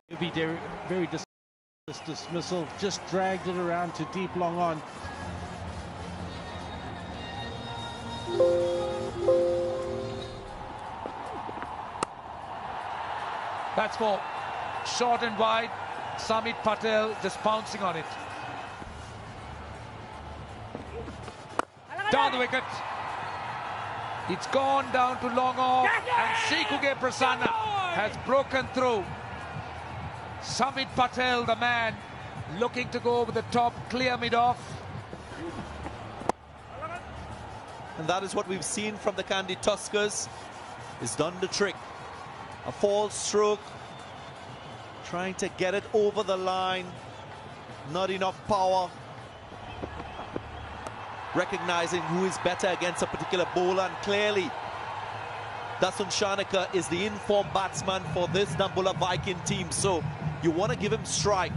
He'll be very this dismissal, just dragged it around to deep long on. That's for short and wide. Samit Patel just pouncing on it. Down the wicket. It's gone down to long off, and Sikuge Prasanna has broken through. Samit Patel, the man, looking to go over the top, clear mid-off. And that is what we've seen from the Candy Tuskers. He's done the trick. A false stroke, trying to get it over the line. Not enough power. Recognizing who is better against a particular bowler, and clearly Dasun Shanaka is the informed batsman for this Dambulla Viiking team, so you want to give him strike.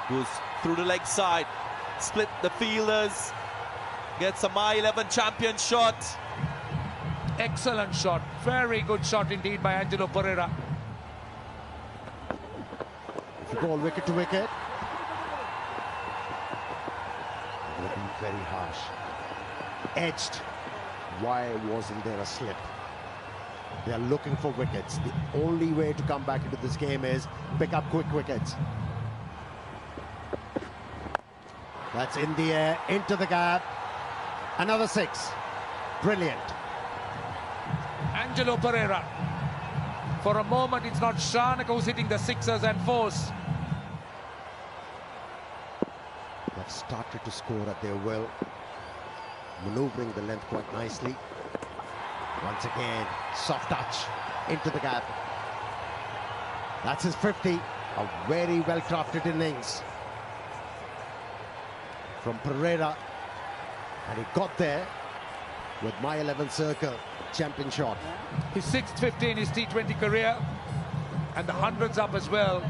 Goes through the leg side, split the fielders, gets a My11 champion shot. Excellent shot, very good shot indeed by Angelo Pereira. If you ball wicket to wicket, it will be very harsh. Edged. Why wasn't there a slip? They are looking for wickets. The only way to come back into this game is pick up quick wickets. That's in the air, into the gap. Another six. Brilliant. Angelo Pereira. For a moment, it's not Shanaka who's hitting the sixers and fours. They've started to score at their will, maneuvering the length quite nicely. Once again, soft touch into the gap. That's his 50. A very well-crafted innings from Pereira, and he got there with My11 circle, champion shot. His 6th 50 in his T20 career, and the hundreds up as well.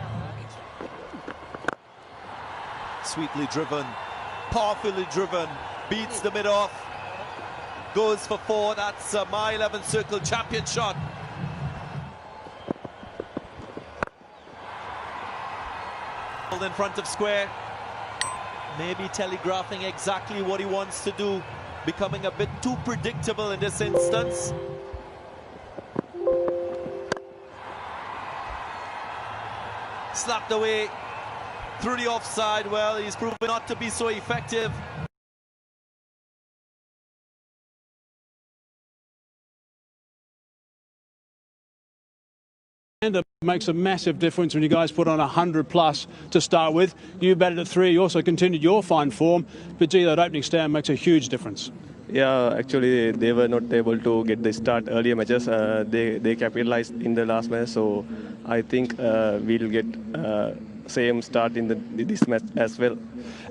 Sweetly driven, powerfully driven, beats the mid-off, goes for 4. That's a My11 circle champion shot. In front of square, maybe telegraphing exactly what he wants to do, becoming a bit too predictable in this instance. Slapped away through the offside. Well, he's proven not to be so effective. And it makes a massive difference when you guys put on 100+ to start with. You batted at 3, you also continued your fine form, but gee, that opening stand makes a huge difference. Yeah, actually they were not able to get the start earlier matches. They capitalized in the last match, so I think we'll get same start in this match as well.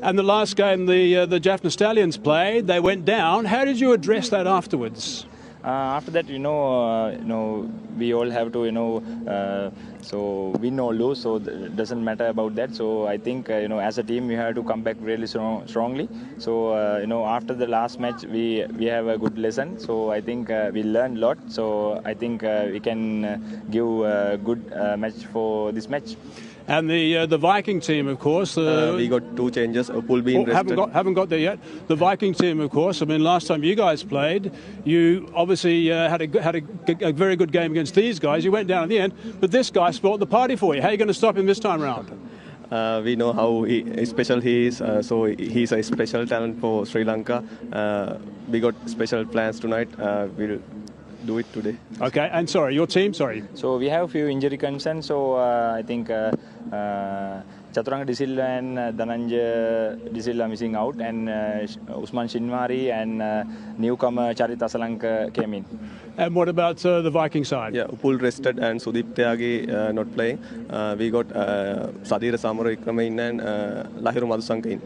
And the last game the Jaffna Stallions played, they went down. How did you address that afterwards? After that, we all have to, so win or lose, so it doesn't matter about that. So I think, as a team, we have to come back really strongly. So, after the last match, we have a good lesson. So I think we learned a lot. So I think we can give a good match for this match. And the Viking team, of course. We got 2 changes. Upul being rested. Haven't got there yet. The Viking team, of course. I mean, last time you guys played, you obviously had a very good game against these guys. You went down in the end, but this guy spoiled the party for you. How are you going to stop him this time round? We know how special he is. So he's a special talent for Sri Lanka. We got special plans tonight. We'll do it today. Okay, and sorry, your team, sorry. So we have a few injury concerns, so I think Chaturanga De Silva and Dhananjaya De Silva missing out, and Usman Shinwari and newcomer Charit Asalanka came in. And what about the Viking side? Yeah, Upul rested and Sudeep Tyagi not playing. We got Sadira Samaravikrama in and Lahiru Madhusanka in.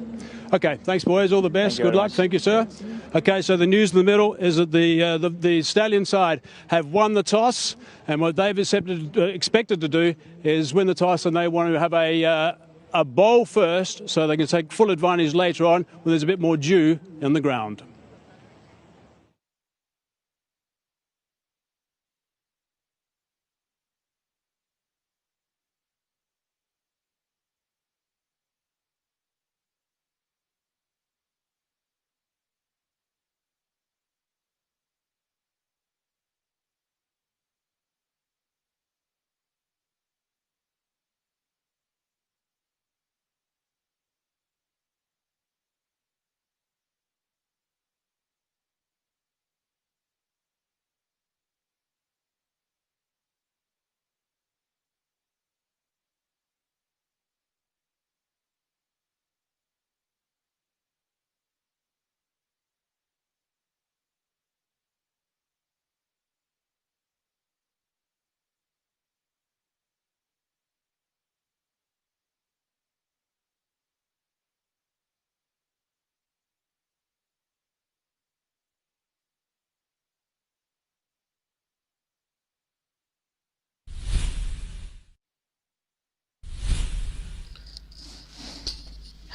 Okay, thanks boys, all the best. Good luck. Thank you, sir. Okay, so the news in the middle is that the Stallion side have won the toss, and what they've expected to do is win the toss, and they want to have a bowl first so they can take full advantage later on when there's a bit more dew on the ground.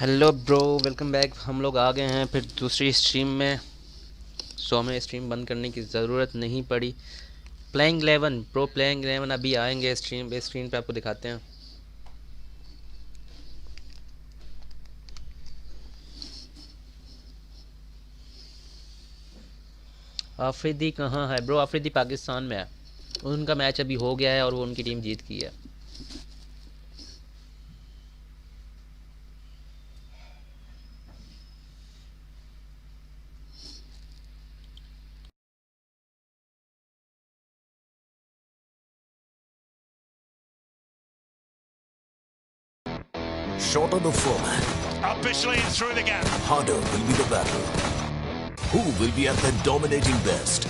Hello bro, welcome back. हम लोग आ गए हैं फिर दूसरी stream में। सो हमें stream बंद करने की ज़रूरत नहीं पड़ी। प्लेइंग 11 प्रो प्लेइंग 11 अभी आएंगे स्ट्रीम पे आपको दिखाते हैं। आफरीदी कहाँ है ब्रो? आफरीदी पाकिस्तान में है। उनका मैच अभी हो गया है और वो उनकी टीम जीत गई है। Shorter the format. Officially through the gap. Harder will be the battle. Who will be at their dominating best?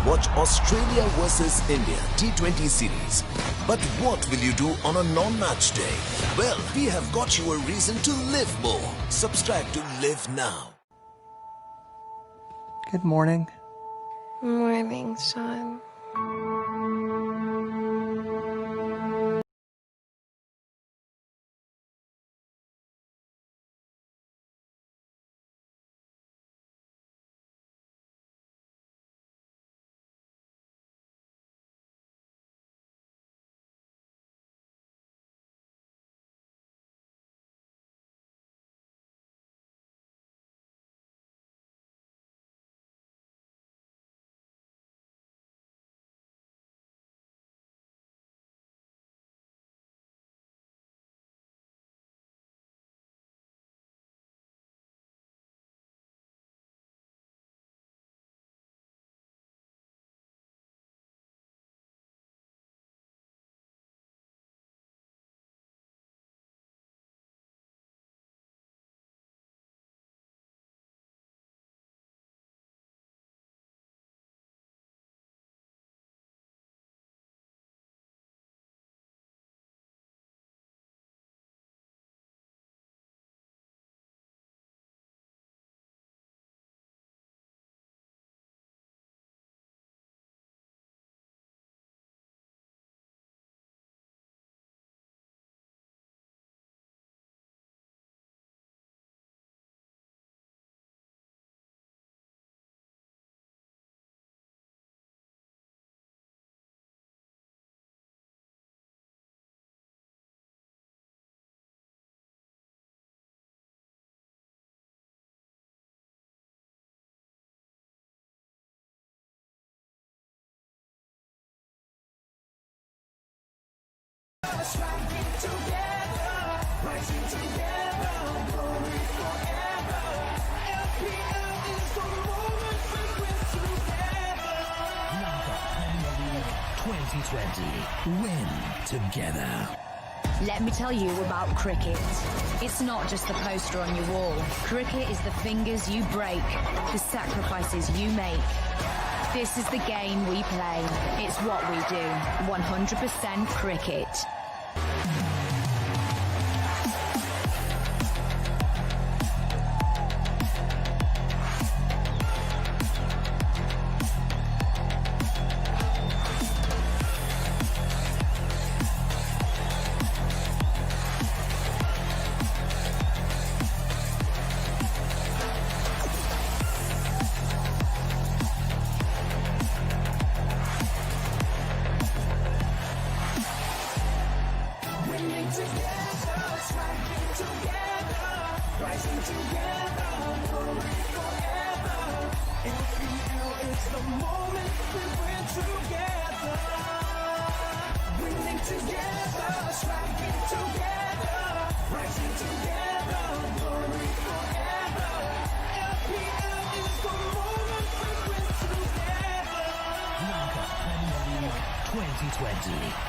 Watch Australia versus India T20 series. But what will you do on a non-match day? Well, we have got you a reason to live more. Subscribe to Live Now. Good morning. Morning, son. Win together. Let me tell you about cricket. It's not just the poster on your wall. Cricket is the fingers you break, the sacrifices you make. This is the game we play. It's what we do. 100% cricket.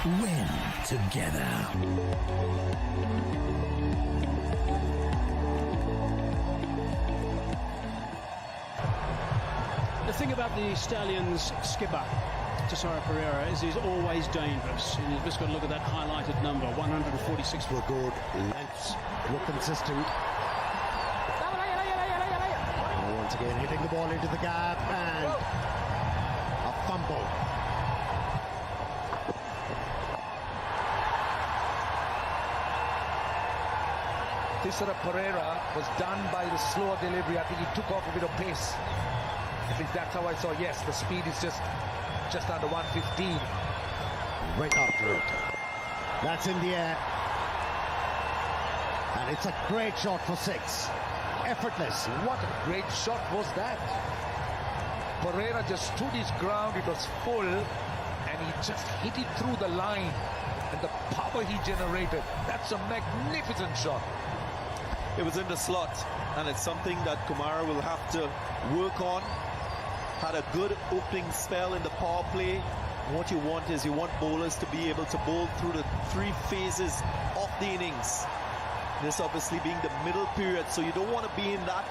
Win together. The thing about the Stallions skipper, Thisara is he's always dangerous. And you've just got to look at that highlighted number, 146. Were good, lengths were consistent. And once again hitting the ball into the gap and a fumble. Thisara Pereira was done by the slower delivery. I think he took off a bit of pace. At least that's how I saw. Yes, the speed is just under 115. Right after it. That's in the air. And it's a great shot for 6. Effortless. What a great shot was that. Pereira just stood his ground. It was full. And he just hit it through the line. And the power he generated. That's a magnificent shot. It was in the slot. And it's something that Kumara will have to work on. Had a good opening spell in the power play. What you want is you want bowlers to be able to bowl through the 3 phases of the innings. This obviously being the middle period, so you don't want to be in that.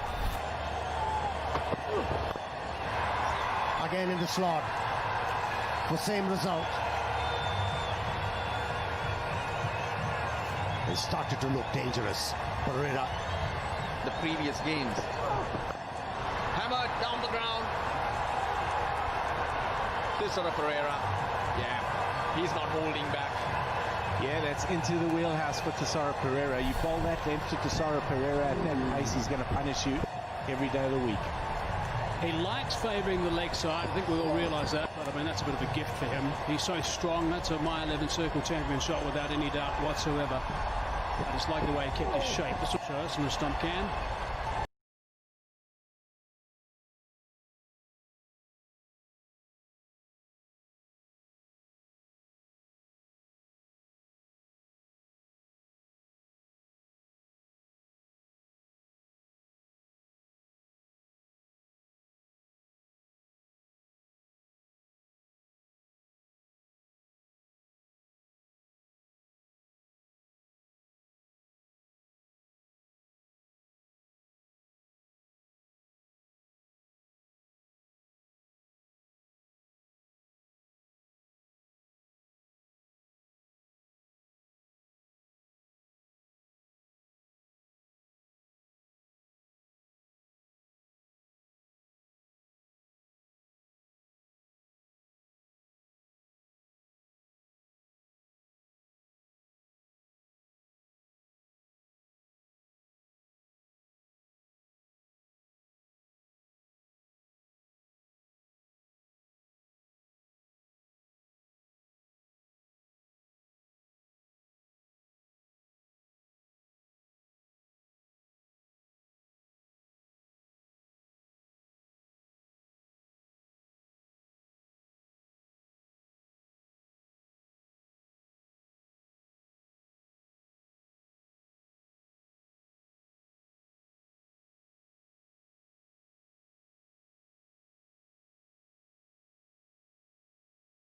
Again in the slot. For same result. It started to look dangerous. Pereira. The previous games. Hammered down the ground. Thisara Pereira. Yeah, he's not holding back. Yeah, that's into the wheelhouse for Thisara Pereira. You bowl that length to Thisara Pereira at that pace, he's going to punish you every day of the week. He likes favouring the leg side. I think we all realise that, but I mean, that's a bit of a gift for him. He's so strong. That's a My 11 Circle champion shot without any doubt whatsoever. I just like the way he kept his shape. This will show us in the stump can.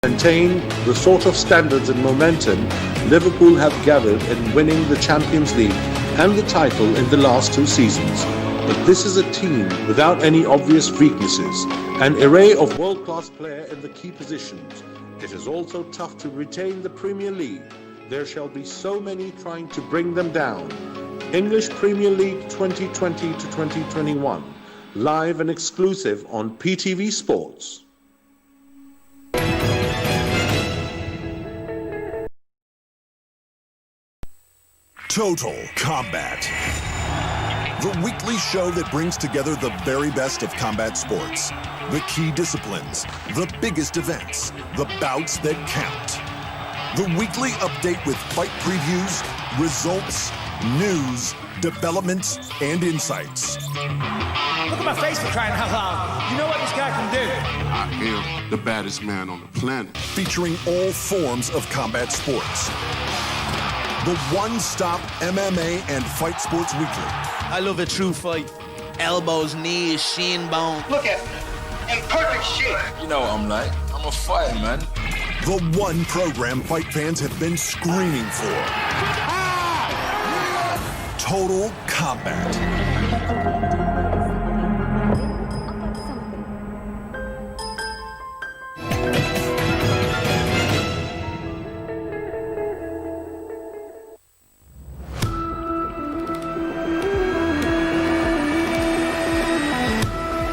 Maintain the sort of standards and momentum Liverpool have gathered in winning the Champions League and the title in the last 2 seasons. But this is a team without any obvious weaknesses, an array of world-class players in the key positions. It is also tough to retain the Premier League. There shall be so many trying to bring them down. English Premier League 2020 to 2021, live and exclusive on PTV Sports. Total Combat, the weekly show that brings together the very best of combat sports, the key disciplines, the biggest events, the bouts that count. The weekly update with fight previews, results, news, developments, and insights. Look at my face, for crying out loud. You know what this guy can do. I am the baddest man on the planet. Featuring all forms of combat sports. The one-stop MMA and fight sports weekly. I love a true fight. Elbows, knees, shin bone. Look at me. In perfect shape. You know what I'm like. I'm a fighter, man. The one program fight fans have been screaming for. Total Combat.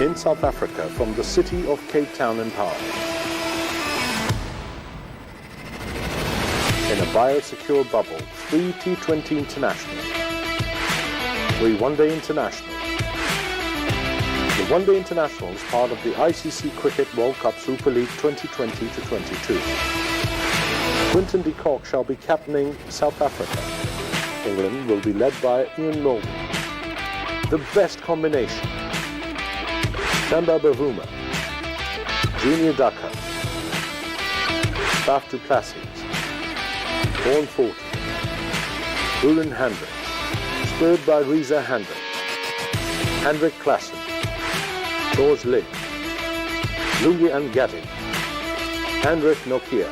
In South Africa, from the city of Cape Town in power. In a biosecure bubble, 3 T20 International. 3 one-day internationals. The one-day international is part of the ICC Cricket World Cup Super League 2020-22. Quinton de Kock shall be captaining South Africa. England will be led by Ian Milne. The best combination: Chanda Bavuma, Junior Daka, Faf du Plessis, Vaughan Thornton, Buren Hendrick, spurred by Reza Hendrick, Hendrik Klassen, George Lind, Lungi Angati, Hendrik Nokia,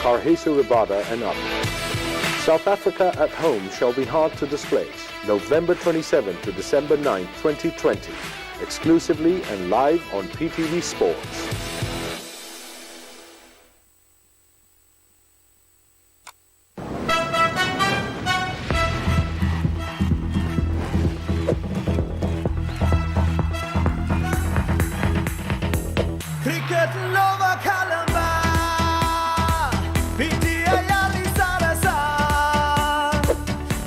Karhesu Rabada and others. South Africa at home shall be hard to displace. November 27 to December 9, 2020. Exclusively and live on PTV Sports. Cricket Nova Kalamba, PTL Sarasa,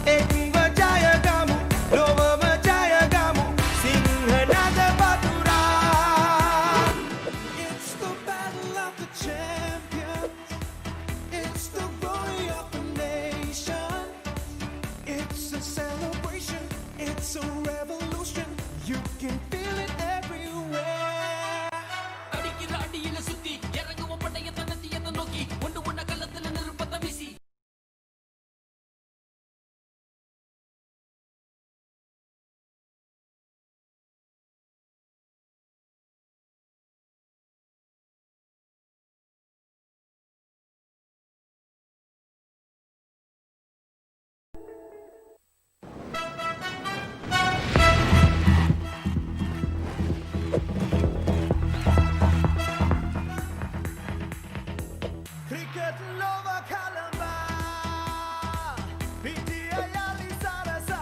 Ekwa Jayagamu, Nova Jayagamu, Singhanaga Batura. It's the battle of the champions, it's the glory of the nation, it's a celebration, it's a revolution, you can feel it everywhere. Cricket Nova Kalamba, PTL Sarasa.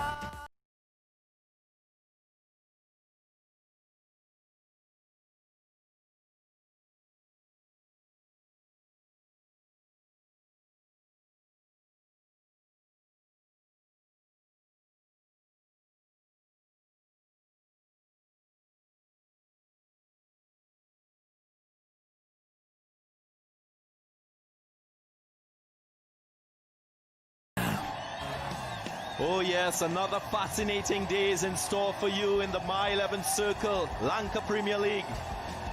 Oh yes, another fascinating day is in store for you in the My 11 Circle, Lanka Premier League.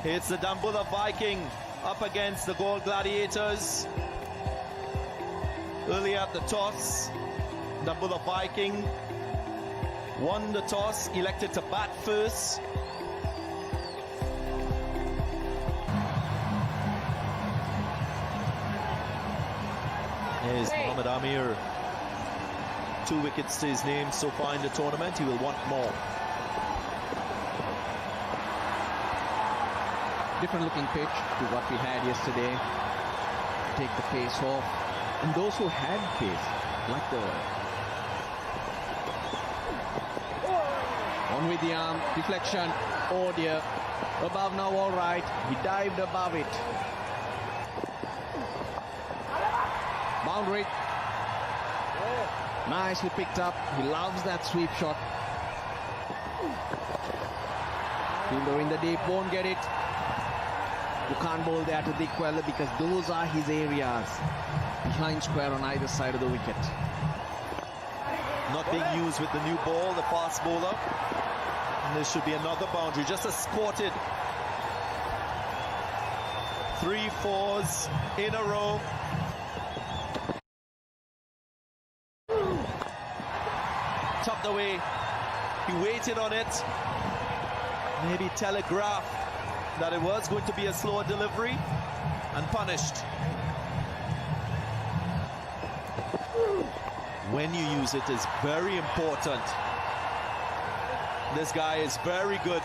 It's the Dambulla Viiking up against the Gold Gladiators. Early at the toss, Dambulla Viiking won the toss, elected to bat first. Here's Mohammad Amir. 2 wickets to his name so far in the tournament. He will want more. Different looking pitch to what we had yesterday. Take the pace off. And those who had pace, like the on with the arm, deflection. Oh dear. Above now, all right. He dived above it. Boundary. Nicely picked up. He loves that sweep shot. Fielder in the deep, won't get it. You can't bowl there to Dick Weller because those are his areas. Behind square on either side of the wicket. Not being used with the new ball, the fast bowler. And there should be another boundary, just escorted. 3 fours in a row. Tucked away. He waited on it. Maybe telegraphed that it was going to be a slower delivery and punished. When you use it is very important. This guy is very good.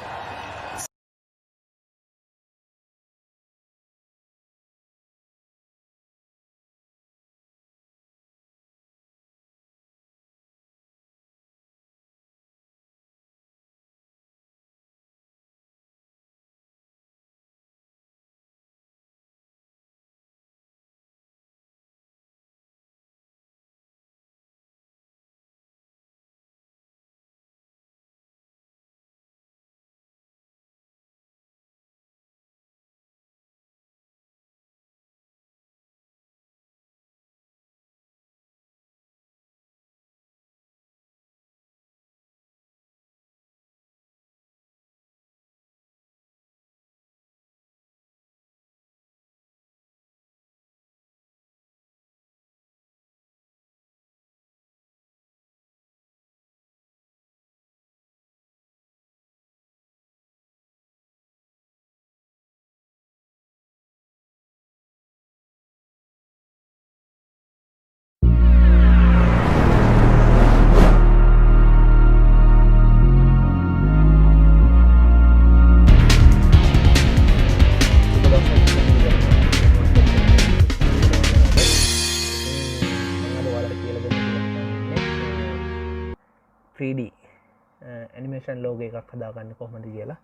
Animation logo එකක් හදාගන්නේ කොහොමද කියලා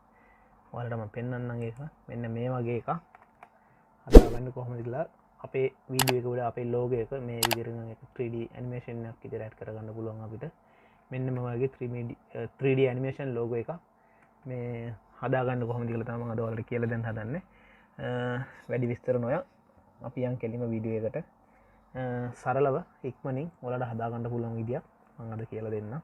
ඔයාලට මම පෙන්වන්නම් ඒක. මෙන්න මේ වගේ එකක් හදාගන්න කොහොමද කියලා අපේ වීඩියෝ එක වල අපේ ලෝගෝ එක මේ විදිහට එක 3D ඇනිමේෂන් එකක් විදිහට ඇඩ් කරගන්න පුළුවන් අපිට. මෙන්න මේ වගේ 3D ඇනිමේෂන් ලෝගෝ එකක් මේ හදාගන්න කොහොමද කියලා තමයි මම අද ඔයාලට කියලා දෙන්න හදන්නේ. වැඩි විස්තර නොය අපි යන් කෙලිම වීඩියෝ එකට සරලව ඉක්මනින් ඔයාලට හදාගන්න පුළුවන් විදියක් මම අද කියලා දෙන්නම්.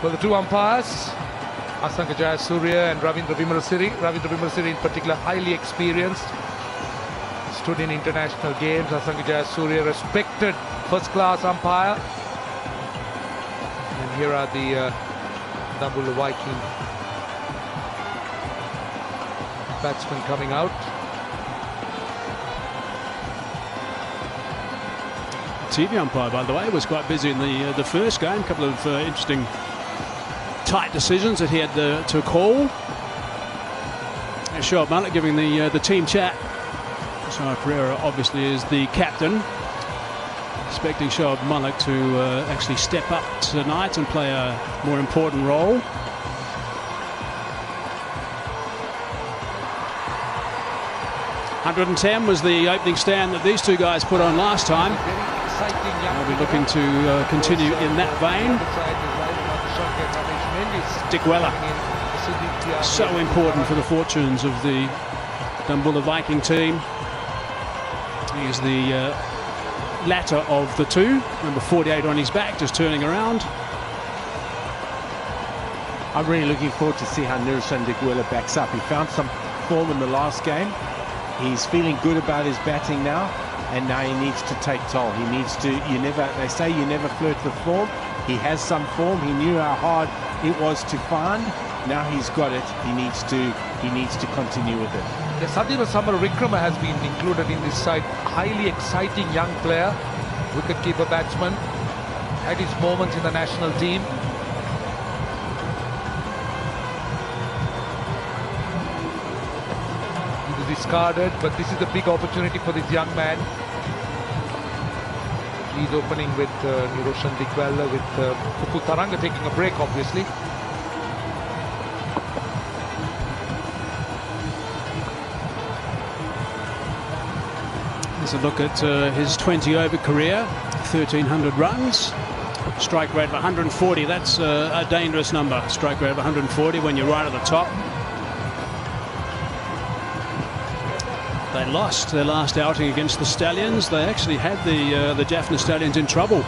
Well, the two umpires, Asanka Jayasuriya and Ravindra Vimalsiri. Ravindra Vimalsiri in particular, highly experienced, stood in international games. Asanka Jayasuriya, respected first-class umpire. And here are the Dambulla Viiking batsmen coming out. TV umpire, by the way, was quite busy in the first game. A couple of interesting tight decisions that he had to call. Shoaib Malik giving the team chat. Thisara Pereira obviously is the captain. Expecting Shoaib Malik to actually step up tonight and play a more important role. $110 was the opening stand that these two guys put on last time. I'll be looking to continue in that vein. Dikwella, so important for the fortunes of the Dambulla Viking team. He is the latter of the two, number 48 on his back, just turning around. I'm really looking forward to see how Niroshan Dikwella backs up. He found some form in the last game. He's feeling good about his batting now, and now he needs to take toll. He needs to, they say you never flirt with form. He has some form. He knew how hard it was to find. Now he's got it. He needs to continue with it. The Sadira Samar Vikrama has been included in this side. Highly exciting young player, wicketkeeper batsman, had his moments in the national team. He was discarded, but this is a big opportunity for this young man. He's opening with Niroshan Dikwella, with Puku Taranga taking a break, obviously. Here's a look at his 20-over career, 1,300 runs, strike rate of 140. That's a dangerous number, strike rate of 140 when you're right at the top. They lost their last outing against the Stallions. They actually had the Jaffna Stallions in trouble.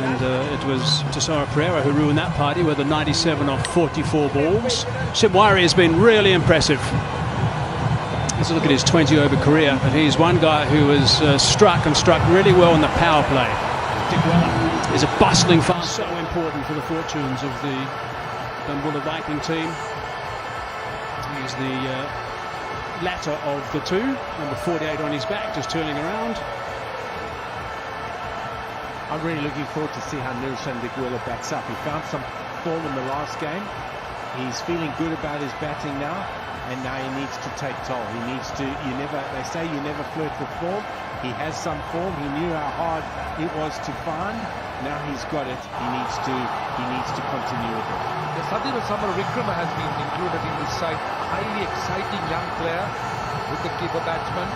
And it was Thisara Pereira who ruined that party with a 97 off 44 balls. Simwari has been really impressive. Let's look at his 20-over career. And he's one guy who has struck really well in the power play. Dikwella is a bustling fast. So important for the fortunes of the Dambulla Viking team. He's the latter of the two, number 48 on his back, just turning around. I'm really looking forward to see how Niroshan Dikwella backs up. He found some form in the last game. He's feeling good about his batting now, and now he needs to take toll. He needs to, they say you never flirt with form. He has some form. He knew how hard it was to find. Now he's got it. He needs to continue with it. The Sadhira Samar Vikrama has been included in this side. Highly exciting young player, wicket-keeper batsman.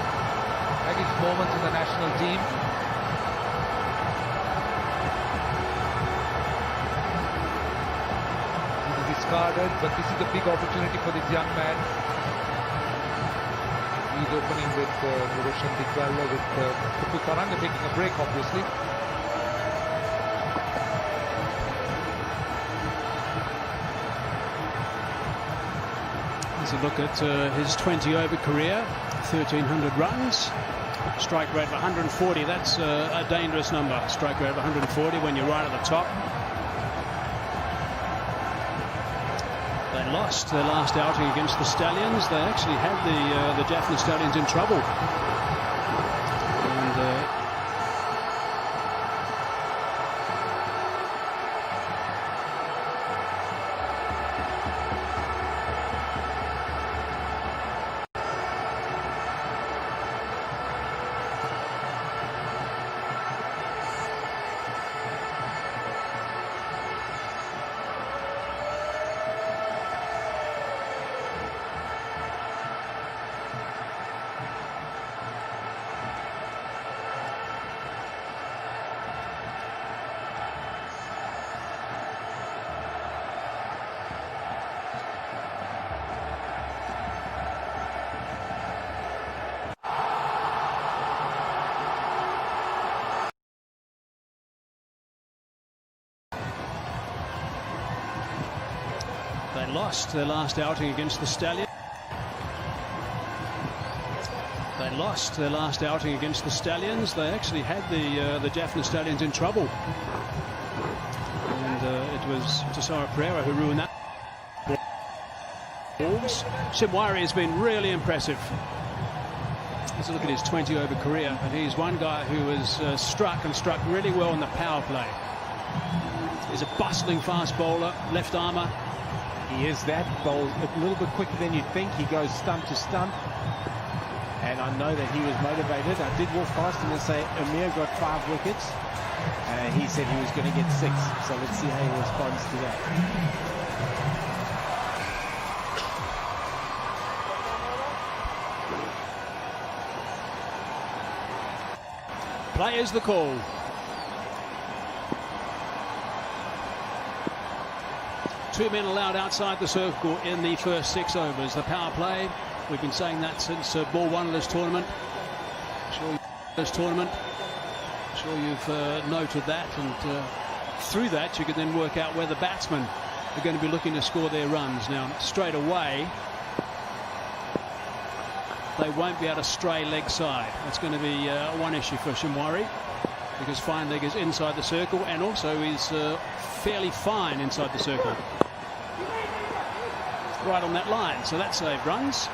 Had his moments in the national team. Discarded, but this is a big opportunity for this young man. He's opening with Roshan Dikwalla, with Thisara taking a break, obviously. Let's look at his 20-over career, 1,300 runs. Strike rate of 140, that's a dangerous number. Strike rate of 140 when you're right at the top. They lost their last outing against the Stallions. They actually had the Jaffna Stallions in trouble. And they lost their last outing against the Stallions. They lost their last outing against the Stallions. They actually had the Jaffna Stallions in trouble. And it was Thisara who ruined that. Shimwari has been really impressive. Let's look at his 20-over career. And he's one guy who has struck really well in the power play. He's a bustling fast bowler, left armour. He is that, bowls a little bit quicker than you think. He goes stump to stump. And I know that he was motivated. I did walk past him and say, Amir got 5 wickets. He said he was going to get 6. So let's see how he responds to that. Play is the call. Two men allowed outside the circle in the first 6 overs. The power play, we've been saying that since ball 1 of this tournament. Sure you've noted that, and through that you can then work out where the batsmen are going to be looking to score their runs. Now, straight away, they won't be able to stray leg side. That's going to be one issue for Shimwari, because fine leg is inside the circle, and also is fairly fine inside the circle. Right on that line, so that saved runs.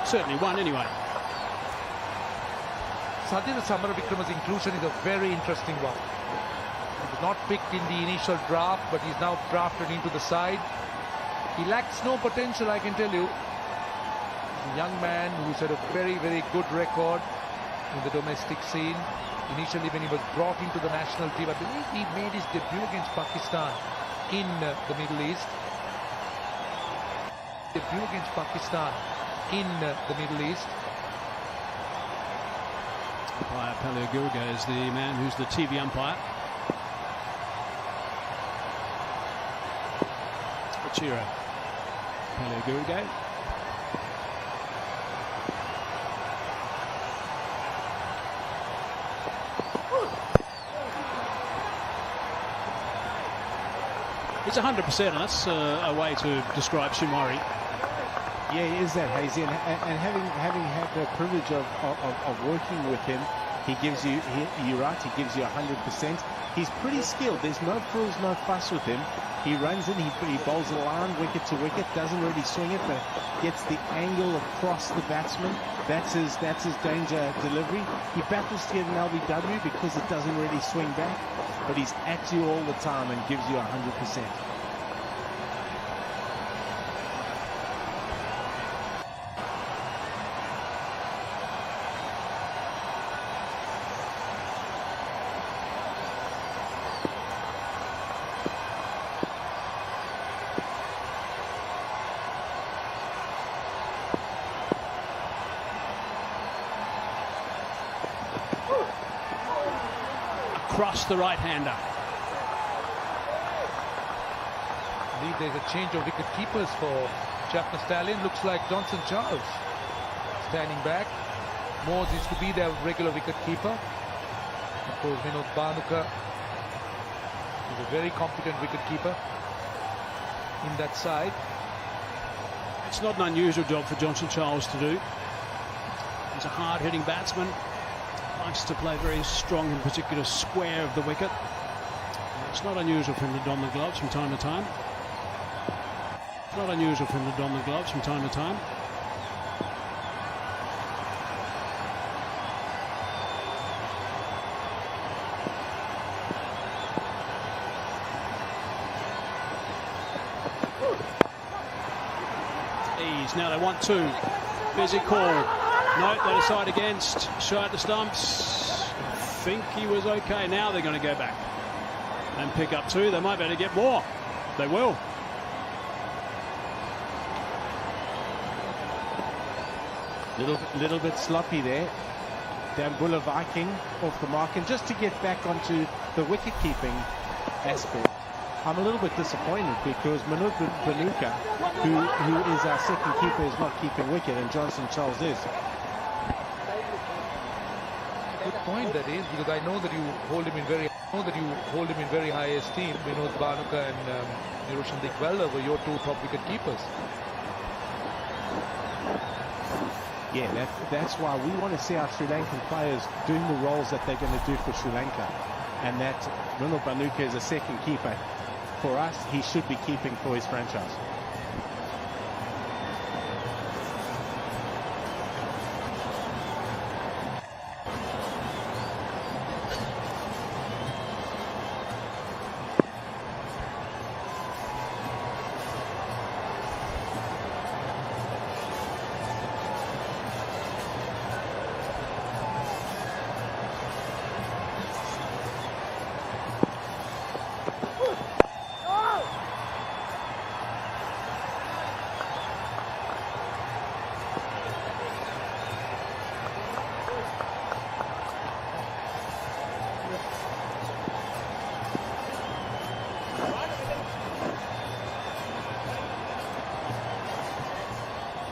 Certainly one anyway. Sadhira Samara Vikrama's inclusion is a very interesting one. He was not picked in the initial draft, but he's now drafted into the side. He lacks no potential, I can tell you. He's a young man who's had a very, very good record in the domestic scene. Initially, when he was brought into the national team, I believe he made his debut against Pakistan in the Middle East. Debut against Pakistan in the Middle East. Umpire Paleogurga is the man who's the TV umpire. Achiro Paleogurga. It's 100%, and that's a way to describe Shimwari. Yeah, he is that, Hazy, and having had the privilege of working with him, he gives you, you're right, he gives you 100%. He's pretty skilled. There's no frills, no fuss with him. He runs in, he bowls a line, wicket to wicket, doesn't really swing it, but gets the angle across the batsman. That's his danger delivery. He battles to get an LBW because it doesn't really swing back, but he's at you all the time and gives you 100%. across the right-hander. I believe there's a change of wicket keepers for Jaffna Stallions. Looks like Johnson Charles standing back. Moores used to be their regular wicket keeper. Of course, Vinod Bhanuka is a very competent wicket keeper in that side. It's not an unusual job for Johnson Charles to do. He's a hard-hitting batsman. Likes to play very strong in particular square of the wicket. It's not unusual for him to don the gloves from time to time. It's not unusual for him to don the gloves from time to time. Now they want two. Busy call. No, they decide against. Shy at the stumps. I think he was okay. Now they're going to go back and pick up two. They might be able to get more. They will. Little bit sloppy there. Dambulla Viiking off the mark. And just to get back onto the wicket-keeping aspect, I'm a little bit disappointed because Bhanuka, who is our second keeper, is not keeping wicket, and Johnson Charles is. Good point that is, because I know that you hold him in very high esteem. Vinod Bhanuka and Niroshan Dikwella were your two top wicket keepers. Yeah, that's why we want to see our Sri Lankan players doing the roles that they're going to do for Sri Lanka, and that Vinod Bhanuka is a second keeper. For us, he should be keeping for his franchise.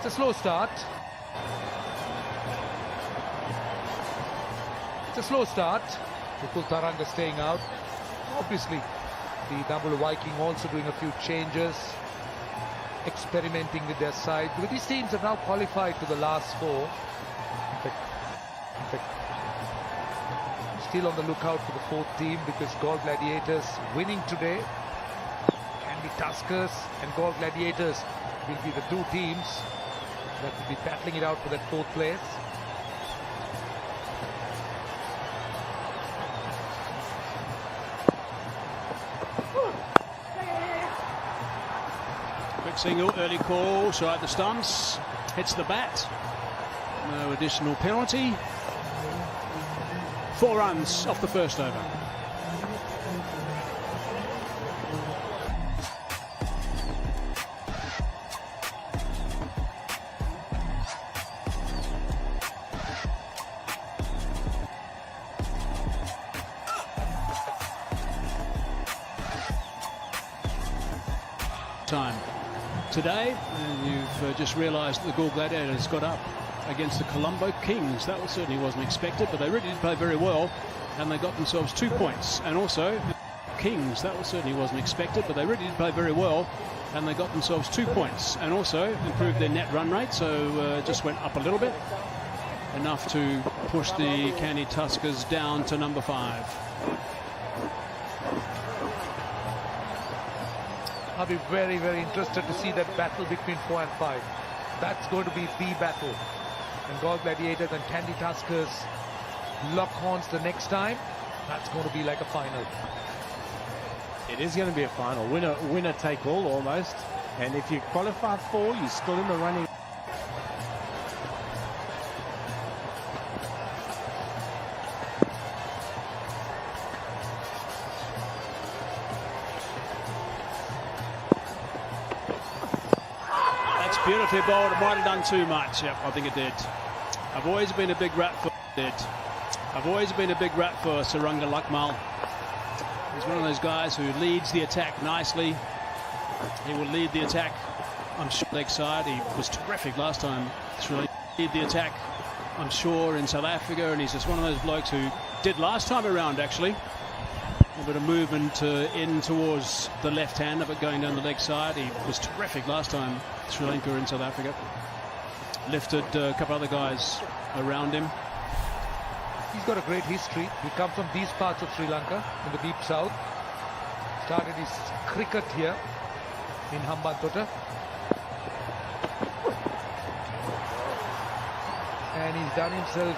It's a slow start. Vipul Taranga staying out. Obviously, the Dambulla Viking also doing a few changes, experimenting with their side. Because these teams have now qualified to the last four. In fact, still on the lookout for the fourth team because Gol Gladiators winning today. Candy Tuskers and Gol Gladiators will be the two teams that will be battling it out for that fourth place. Quick single, early call, shy at the stumps, hits the bat. No additional penalty. 4 runs off the first over. Time today, and you've just realised that the Gol Gladiators got up against the Colombo Kings. That certainly wasn't expected, but they really did play very well, and they got themselves 2 points. And also, Kings, that certainly wasn't expected, but they really did play very well, and they got themselves 2 points. And also improved their net run rate, so just went up a little bit, enough to push the Candy Tuskers down to number 5. I'll be very, very interested to see that battle between 4 and 5. That's going to be the battle. And Gol Gladiators and Candy Tuskers lock horns the next time. That's going to be like a final. It is going to be a final. Winner take all almost. And if you qualify 4, you're still in the running. Beautifully bowled. It might have done too much. Yep, I think it did. I've always been a big rat for Srilanka Lakmal. He's one of those guys who leads the attack nicely. He will lead the attack on leg side. He was terrific last time. Lead the attack, I'm sure, in South Africa, and he's just one of those blokes who did last time around, actually. A bit of movement in towards the left hand of it going down the leg side. He was terrific last time, Sri Lanka in South Africa. Lifted a couple other guys around him. He's got a great history. He comes from these parts of Sri Lanka, in the deep south. Started his cricket here in Hambantota. And he's done himself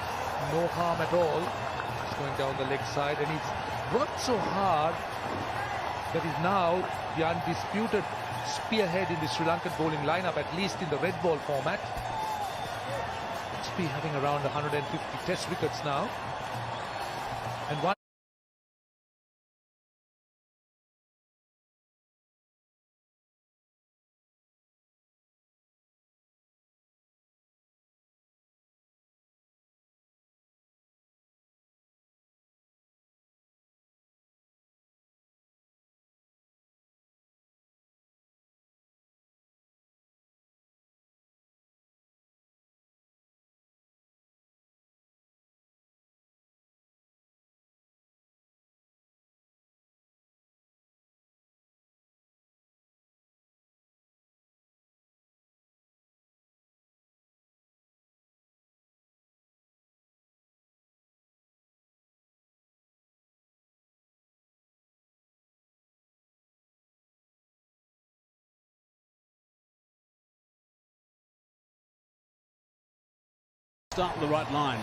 no harm at all. He's going down the leg side, and he's worked so hard that he's now the undisputed spearhead in the Sri Lankan bowling lineup, at least in the red ball format. Must be having around 150 test wickets now. And one start the right line.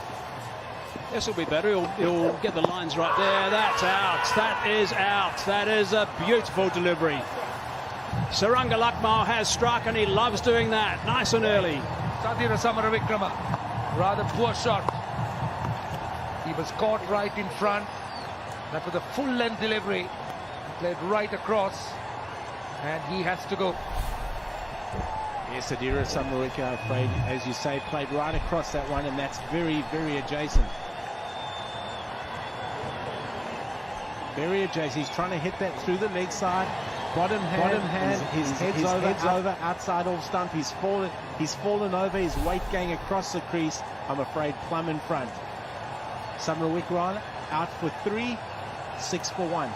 This will be better. He'll get the lines right there. That's out. That is out. That is a beautiful delivery. Saranga Lakmal has struck, and he loves doing that. Nice and early. Sadira Samaravikrama, rather poor shot. He was caught right in front. That was a full-length delivery. He played right across, and he has to go. Yes, Adira Samarika, afraid, as you say, played right across that one, and that's very, very adjacent. Very adjacent. He's trying to hit that through the leg side. Bottom hand. His head's over, outside off stump. He's fallen over. His weight going across the crease. I'm afraid plumb in front. Samarawickrana out for 3, 6 for 1.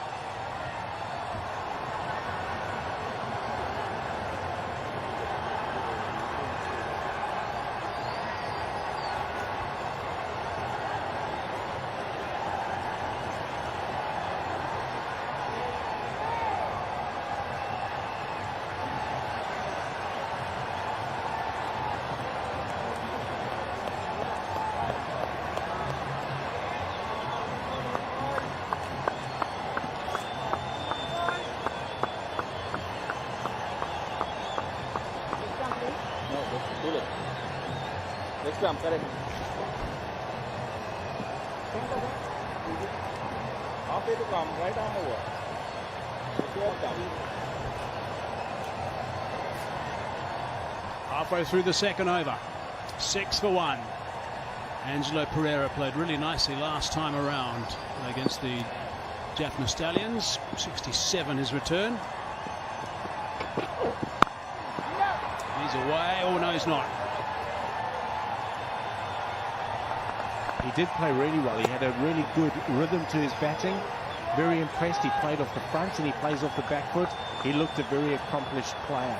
Correct. Halfway to come, right arm over. Halfway through the second over. 6 for 1. Angelo Pereira played really nicely last time around against the Jaffna Stallions. 67 his return. He's away. Oh, no, he's not. He did play really well. He had a really good rhythm to his batting. Very impressed. He played off the front and he plays off the back foot. He looked a very accomplished player.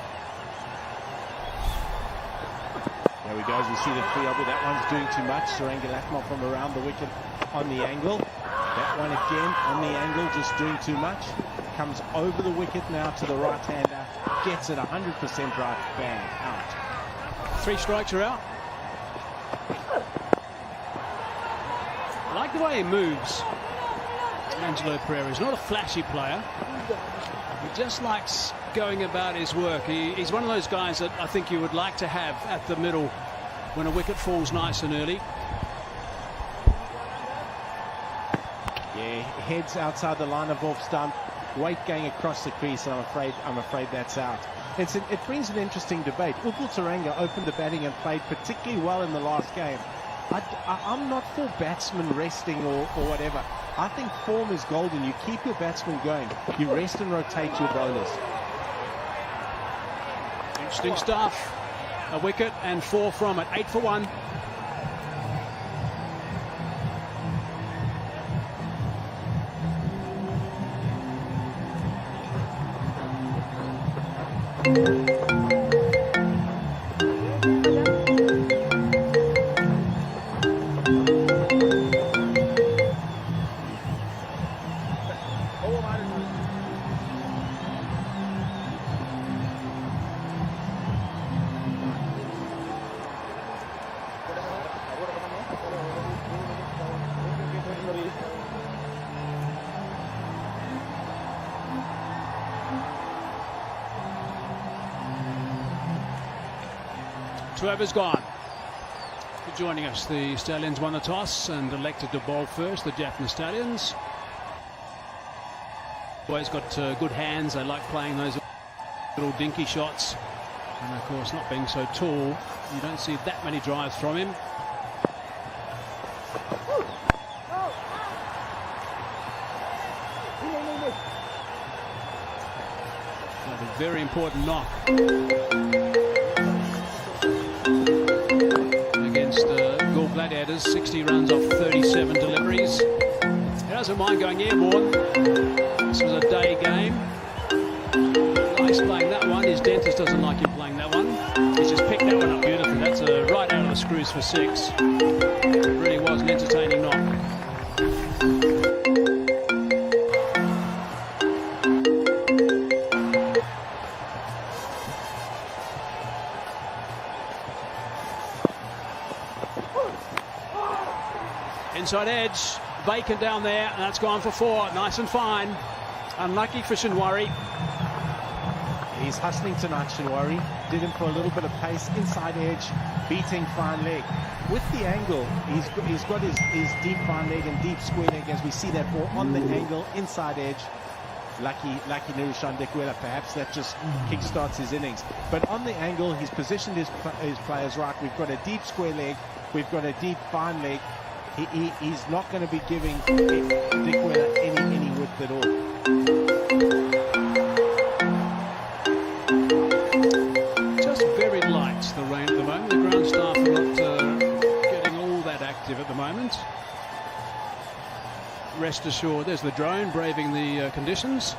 There we go. As we see the free over, that one's doing too much. Saranga Lakmal from around the wicket on the angle. That one again on the angle, just doing too much. Comes over the wicket now to the right-hander. Gets it 100% right. Bang, out. 3 strikes are out. I like the way he moves. Angelo Pereira is not a flashy player. He just likes going about his work. He's one of those guys that I think you would like to have at the middle when a wicket falls nice and early. Yeah, heads outside the line of off stump. Weight going across the crease. I'm afraid that's out. It brings an interesting debate. Upul Taranga opened the batting and played particularly well in the last game. I'm not for batsmen resting or whatever. I think form is golden. You keep your batsmen going. You rest and rotate your bowlers. Interesting stuff. A wicket and 4 from it. 8 for 1. Whoever's gone. For joining us, the Stallions won the toss and elected to bowl first, the Jaffna Stallions. Always got good hands. They like playing those little dinky shots. And of course, not being so tall, you don't see that many drives from him. A very important knock. Gladiators, 60 runs off 37 deliveries. He doesn't mind going airborne. This was a day game. Nice playing that one. His dentist doesn't like him playing that one. He's just picked that one up beautifully. That's right out of the screws for 6. It really was an entertaining knock. Inside edge, vacant down there, and that's gone for 4. Nice and fine. Unlucky for Shinwari. He's hustling tonight, Shinwari. Did him for a little bit of pace, inside edge, beating fine leg. With the angle, he's got his deep fine leg and deep square leg, as we see that ball on the angle, inside edge. Lucky Nirushan Dekwela, perhaps that just kickstarts his innings. But on the angle, he's positioned his players right. We've got a deep square leg, we've got a deep fine leg. He's not going to be giving Dekwela any width at all. Just very light, the rain at the moment. The ground staff are not getting all that active at the moment. Rest assured, there's the drone braving the conditions.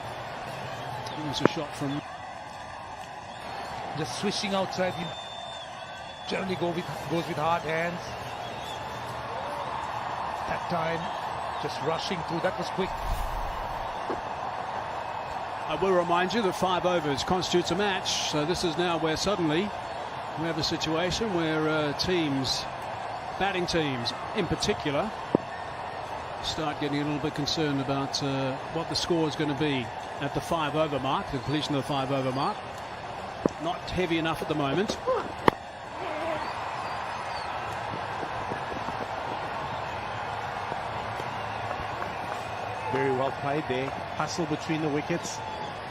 There's a shot from... Just swishing outside, he generally goes with hard hands. That time, just rushing through, that was quick. I will remind you that 5 overs constitutes a match, so this is now where suddenly we have a situation where batting teams in particular, start getting a little bit concerned about what the score is going to be at the 5 over mark, the completion of the 5 over mark. Not heavy enough at the moment. Very well played there. Hustle between the wickets.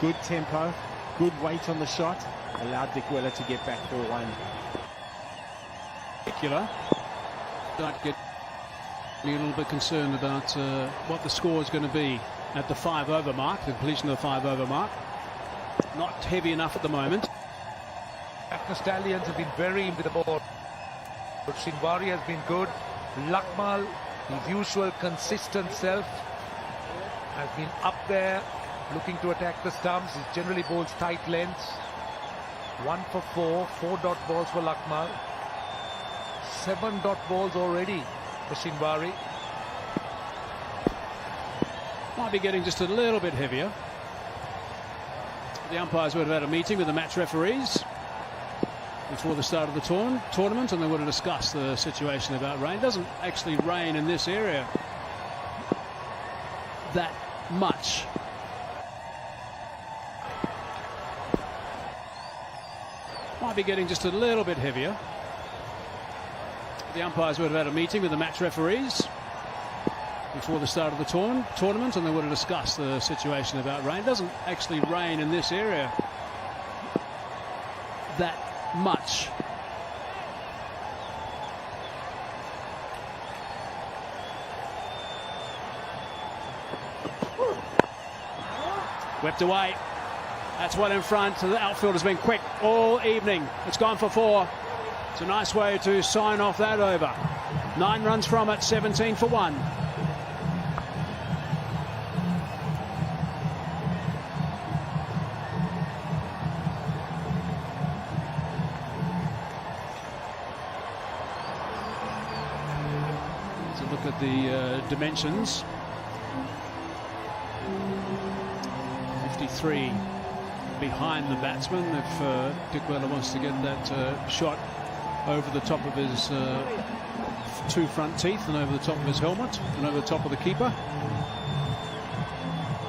Good tempo. Good weight on the shot. Allowed Dekwela to get back for 1. Particular. Start getting a little bit concerned about what the score is going to be at the 5 over mark, the completion of the 5 over mark. Not heavy enough at the moment. Jaffna Stallions have been very into the ball. But Shinwari has been good. Lakmal, his usual consistent self, has been up there looking to attack the stumps. He generally bowls tight lengths. 1 for 4, 4 dot balls for Lakmal. 7 dot balls already for Shinwari. Might be getting just a little bit heavier. The umpires would have had a meeting with the match referees before the start of the tournament, and they would have discussed the situation about rain. It doesn't actually rain in this area that much. Might be getting just a little bit heavier. The umpires would have had a meeting with the match referees before the start of the tournament, and they would have discussed the situation about rain. It doesn't actually rain in this area that much. Whipped away. That's well in front. The outfield has been quick all evening. It's gone for 4. It's a nice way to sign off that over. 9 runs from it, 17 for 1. So look at the dimensions. 53 behind the batsman if Dickwella wants to get that shot over the top of his 2 front teeth and over the top of his helmet and over the top of the keeper.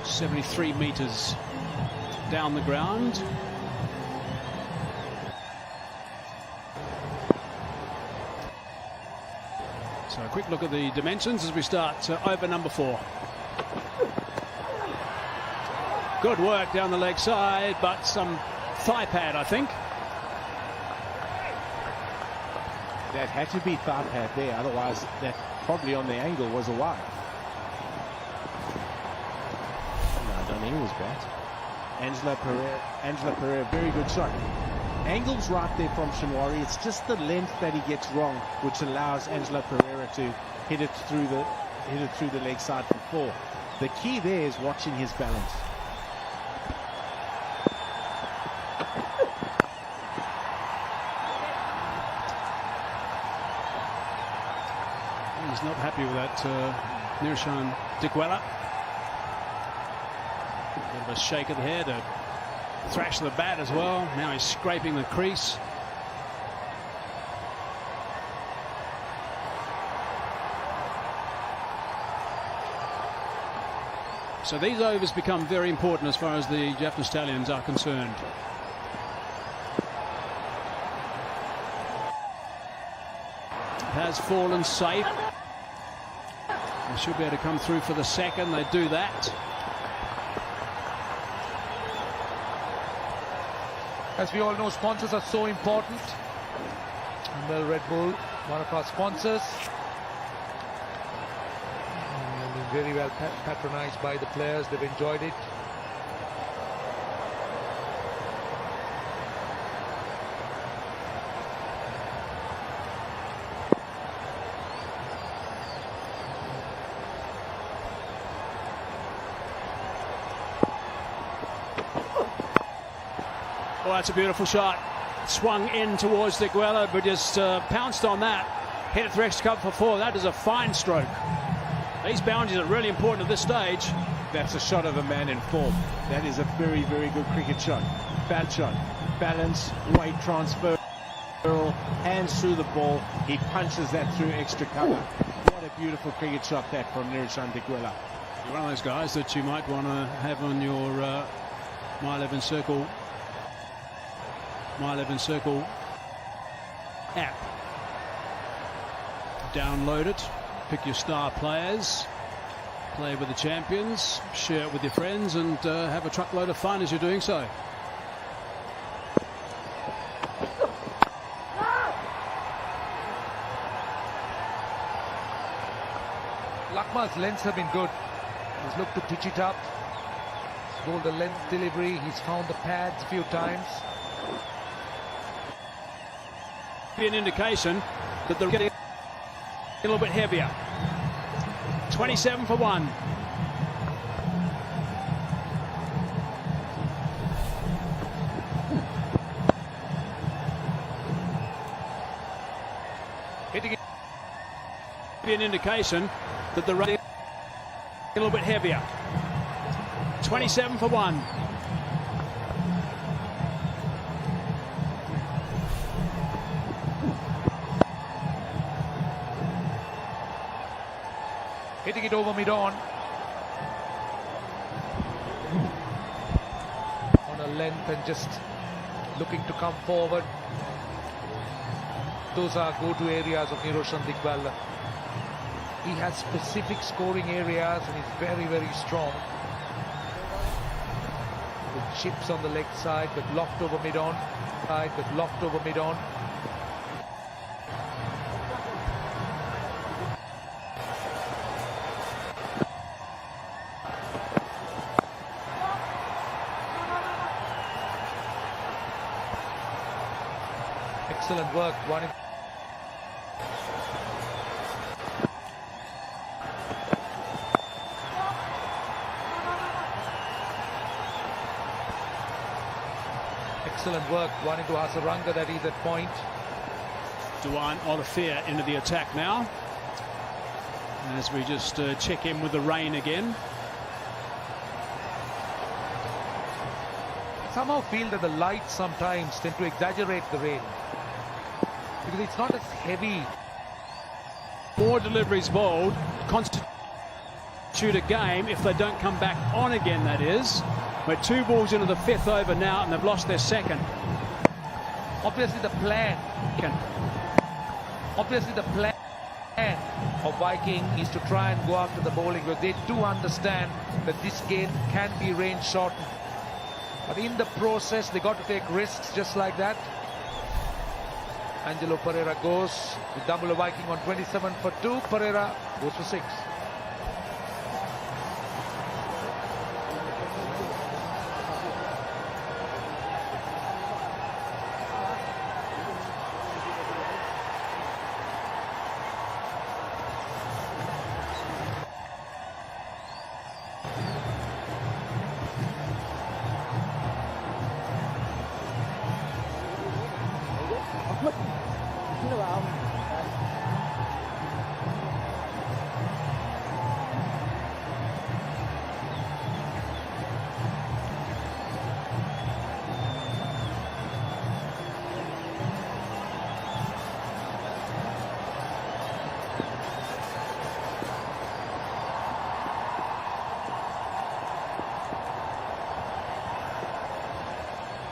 73 metres down the ground. So a quick look at the dimensions as we start over number 4. Good work down the leg side, but some thigh pad, I think. That had to be thigh pad there, otherwise that probably on the angle was a wide. No, I don't think it was bad. Angela Pereira, very good shot. Angle's right there from Shinwari. It's just the length that he gets wrong, which allows Angela Pereira to hit it through the leg side for 4. The key there is watching his balance. He's not happy with that Nirshan Dickwella. A bit of a shake of the head, a thrash of the bat as well. Now he's scraping the crease. So these overs become very important as far as the Jaffna Stallions are concerned. Has fallen safe. They should be able to come through for the second. They do that. As we all know, sponsors are so important. Well, Red Bull, one of our sponsors. Very well patronized by the players. They've enjoyed it. Oh, that's a beautiful shot. Swung in towards Dickwella, but just pounced on that. Hit it through extra cover for 4. That is a fine stroke. These boundaries are really important at this stage. That's a shot of a man in form. That is a very, very good cricket shot. Bad shot. Balance, weight transfer, hands through the ball. He punches that through extra cover. What a beautiful cricket shot that from Nirshan Dickwella. You're one of those guys that you might want to have on your My 11 Circle app. Download it, pick your star players, play with the champions, share it with your friends, and have a truckload of fun as you're doing so. Lakma's lengths have been good. He's looked to pitch it up. He's rolled the length delivery. He's found the pads a few times. Be an indication that they're getting a little bit heavier. 27 for 1. Hitting it. Be an indication that they're running a little bit heavier. 27 for 1. Hitting it over mid-on. On a length and just looking to come forward. Those are go-to areas of Nirshan Dickwella. He has specific scoring areas and he's very, very strong. With chips on the leg side, but locked over mid-on. Excellent work. Excellent work. One into Srilanka, that is at point. Duane Olafia into the attack now. As we just check in with the rain again. Somehow feel that the lights sometimes tend to exaggerate the rain. Because it's not as heavy. More deliveries bowled constitute a game if they don't come back on again, that is. We're 2 balls into the 5th over now and they've lost their 2nd. Obviously the plan of Viking is to try and go after the bowling, because they do understand that this game can be range shortened. But in the process, they got to take risks just like that. Angelo Pereira goes with Dambulla Viking on 27 for 2. Pereira goes for 6.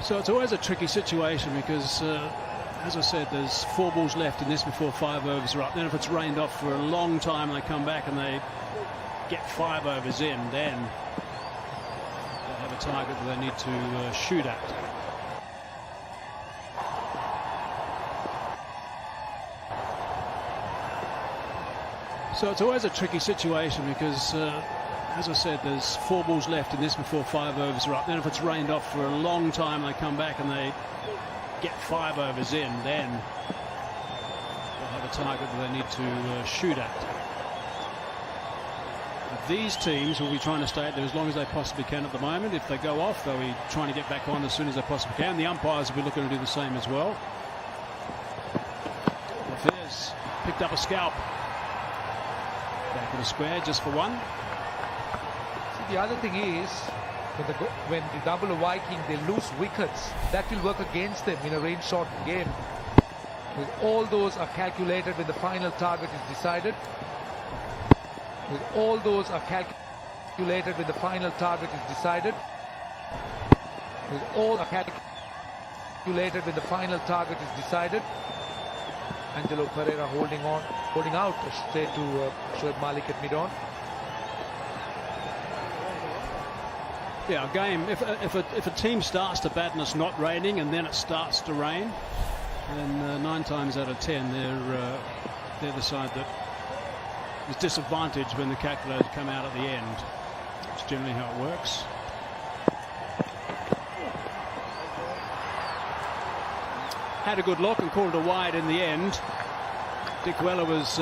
So it's always a tricky situation because, as I said, there's 4 balls left in this before 5 overs are up. Then if it's rained off for a long time and they come back and they get 5 overs in, then they have a target that they need to shoot at. So it's always a tricky situation because, as I said, there's 4 balls left in this before 5 overs are up. Then if it's rained off for a long time, they come back and they get 5 overs in, then they have a target that they need to shoot at. But these teams will be trying to stay out there as long as they possibly can at the moment. If they go off, they'll be trying to get back on as soon as they possibly can. The umpires will be looking to do the same as well. Affairs picked up a scalp. Back of the square just for 1. The other thing is, when the Dambulla Viking, they lose wickets, that will work against them in a range-short game. Because all those are calculated when the final target is decided. Because all those are calculated when the final target is decided. Because all are calculated when the final target is decided. Angelo Pereira holding out, I should say, to Shoaib Malik at mid-on. Yeah, a game, if a team starts to bat and it's not raining and then it starts to rain, then 9 times out of 10 they're the side that is disadvantaged when the calculators come out at the end. It's generally how it works. Had a good look and called it a wide in the end. Dick Weller was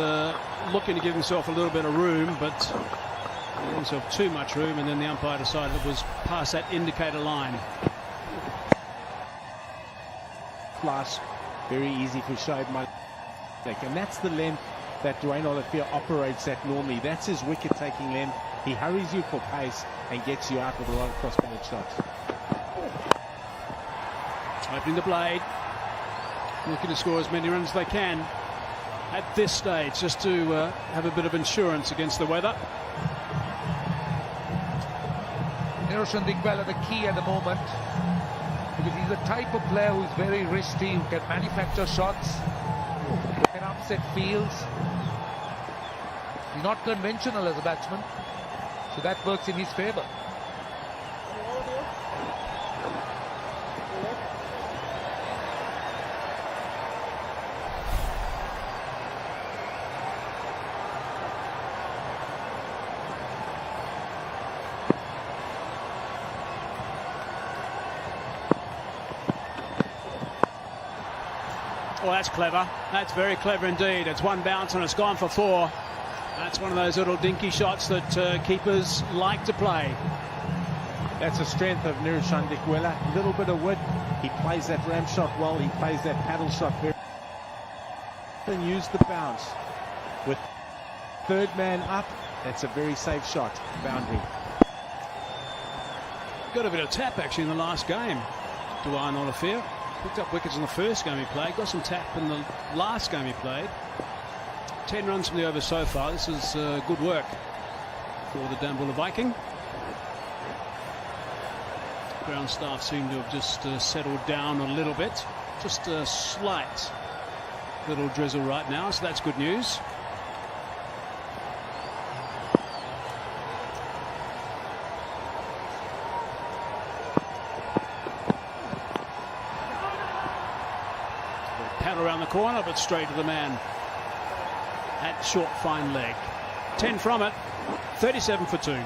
looking to give himself a little bit of room, but gave himself too much room, and then the umpire decided it was past that indicator line. Flush, very easy for Shoaib Malik, and that's the length that Duane Olafia operates at normally. That's his wicket-taking length. He hurries you for pace and gets you out with a lot of cross-batted shots. Opening the blade, looking to score as many runs as they can at this stage, just to have a bit of insurance against the weather. Niroshan Dikwala the key at the moment, because he's the type of player who is very risky, who can manufacture shots, who can upset fields. He's not conventional as a batsman, so that works in his favour. Oh, that's clever. That's very clever indeed. It's one bounce and it's gone for 4. That's one of those little dinky shots that keepers like to play. That's the strength of Nirushandikwela. A little bit of wit. He plays that ram shot well. He plays that paddle shot very well. And use the bounce. With third man up, that's a very safe shot. Boundary. Got a bit of tap actually in the last game. Dwayne Olivier picked up wickets in the first game he played. Got some tap in the last game he played. 10 runs from the over so far. This is good work for the Dambulla Viking. Ground staff seem to have just settled down a little bit. Just a slight little drizzle right now, so that's good news. Paddle around the corner, but straight to the man. At short, fine leg. 10 from it, 37 for 2.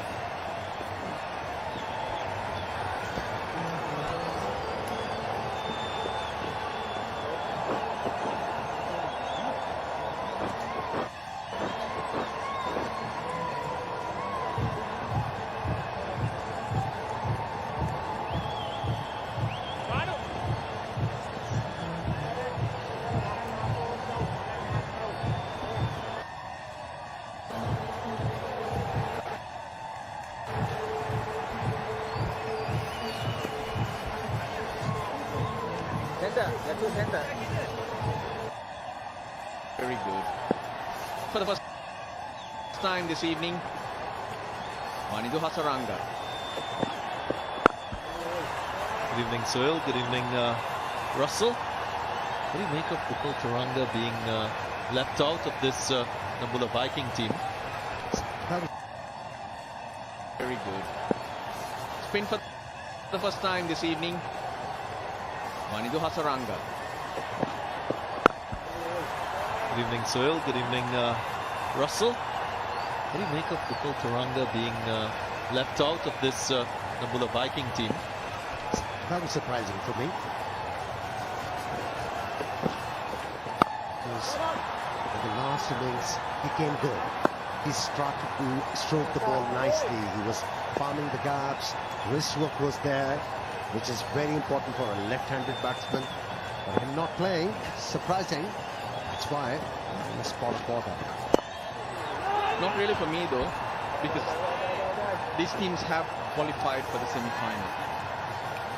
Very good. For the first time this evening, Mahinda Hasaranga. Good evening, Soil. Good evening, Russell. What do you make of Upal Taranga being left out of this Dambulla Viking team? Very good. Spin for the first time this evening, Mahinda Hasaranga. Good evening, Soil. Good evening, Russell. What do you make of Upal Taranga being left out of this Dambulla Viking team? That was surprising for me. Because in the last innings, he came good. He started to stroke the ball nicely. He was farming the gaps. Wrist work was there, which is very important for a left-handed batsman. But him not playing, surprising. That's why I'm a spot border. Not really for me though, because these teams have qualified for the semi-final.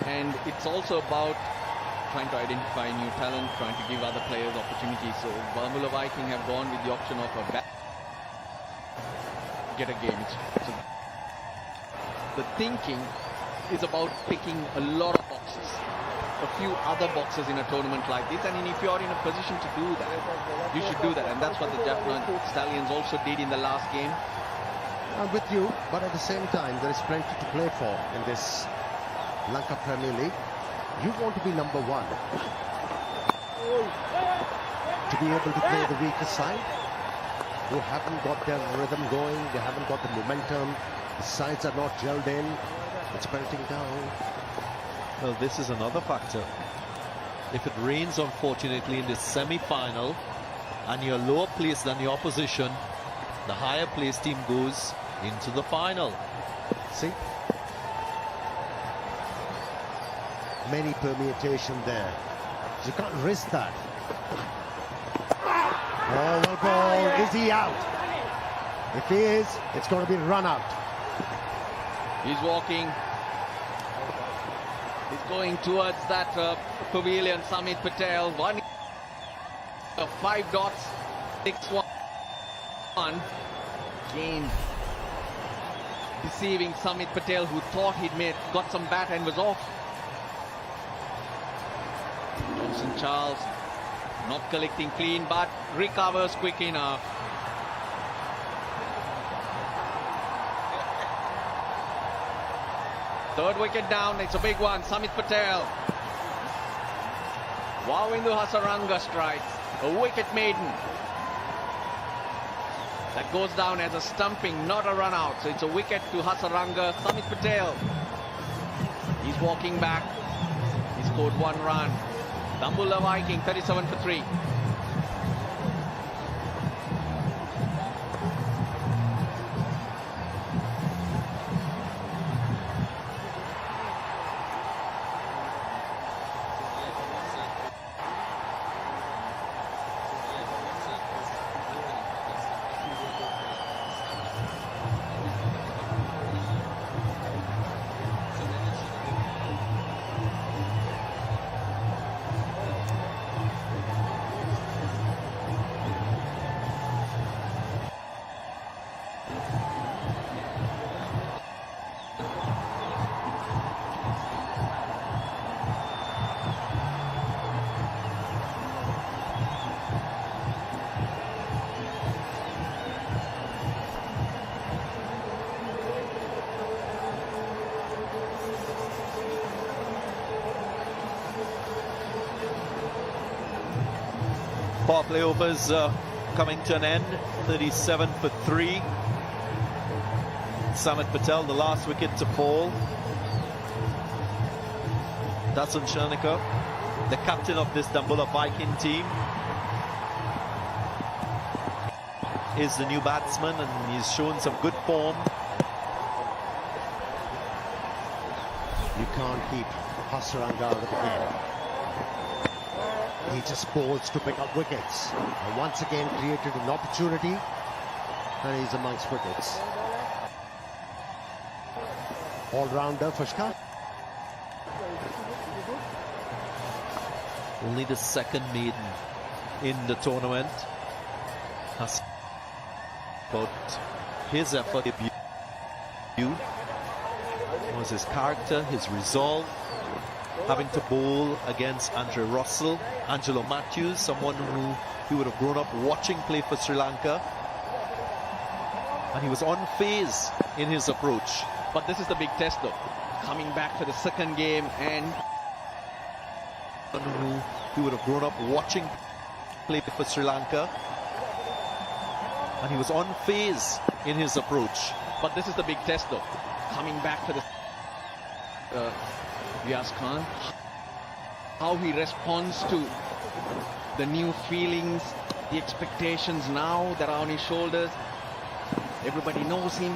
And it's also about trying to identify new talent, trying to give other players opportunities. So Dambulla Viking have gone with the option of a get a game. So the thinking is about picking a lot of boxes, a few other boxes in a tournament like this, and if you are in a position to do that, you should do that, and that's what the Jaffna Stallions also did in the last game. I'm with you, but at the same time, there is plenty to play for in this Lanka Premier League. You want to be number 1. To be able to play the weaker side, who haven't got their rhythm going, they haven't got the momentum, the sides are not gelled in, it's belting down. Well, this is another factor. If it rains, unfortunately, in this semi-final, and you're lower placed than the opposition, the higher placed team goes into the final. See? Many permutation there. You can't risk that. Oh, well, ball. Is he out? If he is, it's going to be run out. He's walking. He's going towards that pavilion, Samit Patel. 5 dots, 6-1. Again, deceiving Samit Patel, who thought he'd got some bat and was off. Johnson Charles not collecting clean, but recovers quick enough. Third wicket down, it's a big one. Samit Patel. Mahinda Hasaranga strikes. A wicket maiden. That goes down as a stumping, not a run out. So it's a wicket to Hasaranga. Samit Patel. He's walking back. He scored 1 run. Dambulla Viiking 37 for 3. Power play overs coming to an end. 37 for 3. Samit Patel, the last wicket to fall. Dasun Sharnika, the captain of this Dambulla Viking team, is the new batsman, and he's shown some good form. You can't keep Srilanka out of the game. He just bowls to pick up wickets, and once again created an opportunity, and he's amongst wickets. All-rounder for Shka. Only the second maiden in the tournament. Has about his effort debut was his character, his resolve, having to bowl against Angelo Matthews, someone who he would have grown up watching play for Sri Lanka, and he was unfazed in his approach. But this is the big test though, coming back for the second game, and who he would have grown up watching play for Sri Lanka, and he was unfazed in his approach. But this is the big test though, coming back for the Riaz Khan, how he responds to the new feelings, the expectations now that are on his shoulders. Everybody knows him.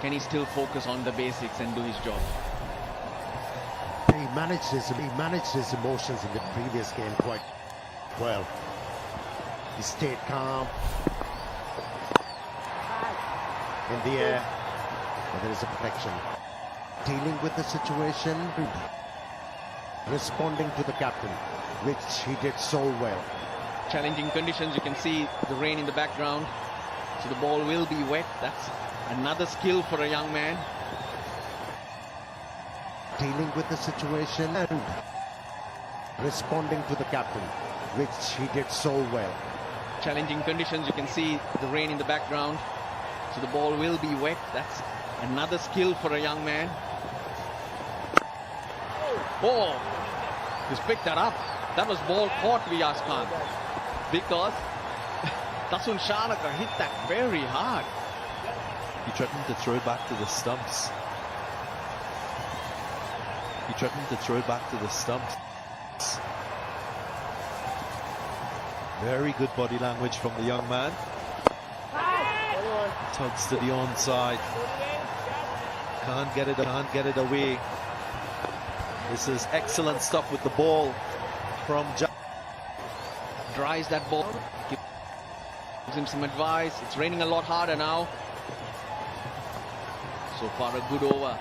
Can he still focus on the basics and do his job? He managed his emotions in the previous game quite well. He stayed calm in the air, but there is a protection. Dealing with the situation, responding to the captain, which he did so well. Challenging conditions, you can see the rain in the background, so the ball will be wet. That's another skill for a young man. Dealing with the situation and responding to the captain, which he did so well. Challenging conditions, you can see the rain in the background, so the ball will be wet. That's another skill for a young man. Oh, he's picked that up. That was ball caught, Riaz Khan, because Dasun Sharnika hit that very hard. He threatened to throw it back to the stumps. Very good body language from the young man. Tugs to the onside. Can't get it away. This is excellent stuff with the ball from Dries that ball. Gives him some advice. It's raining a lot harder now. So far a good over.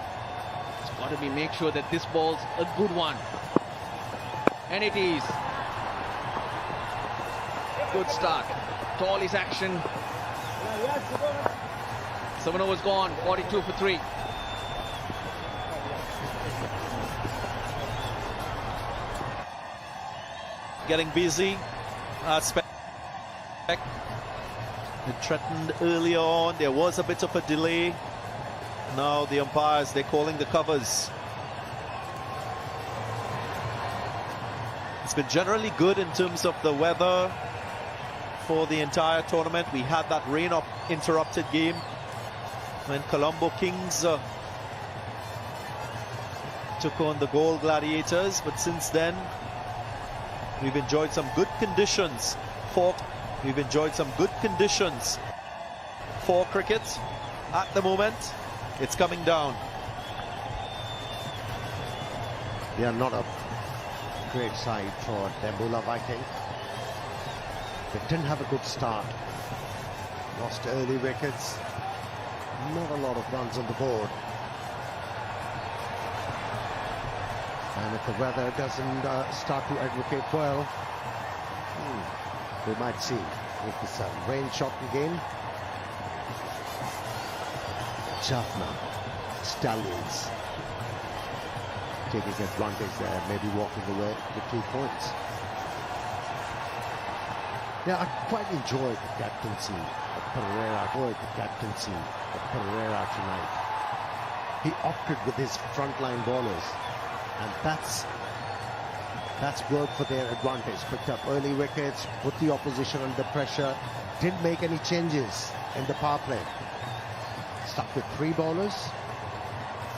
It's got to be make sure that this ball's a good one. And it is. Good start. Tall is action. 7 overs gone. 42 for 3. Getting busy. It threatened earlier on. There was a bit of a delay. Now the umpires, they're calling the covers. It's been generally good in terms of the weather for the entire tournament. We had that rain interrupted game when Colombo Kings took on the Gold Gladiators, but since then We've enjoyed some good conditions for cricket. At the moment, it's coming down. They are not a great side for Dambulla Viiking. They didn't have a good start. Lost early wickets. Not a lot of runs on the board. And if the weather doesn't start to advocate well, we might see if it's a rain-shortened game. Jaffna Stallions taking advantage there, maybe walking away with 2 points. Yeah, I quite enjoyed the captaincy of Pereira tonight. He opted with his frontline bowlers, and that's worked for their advantage. Picked up early wickets, put the opposition under pressure, didn't make any changes in the power play. Stuck with 3 bowlers.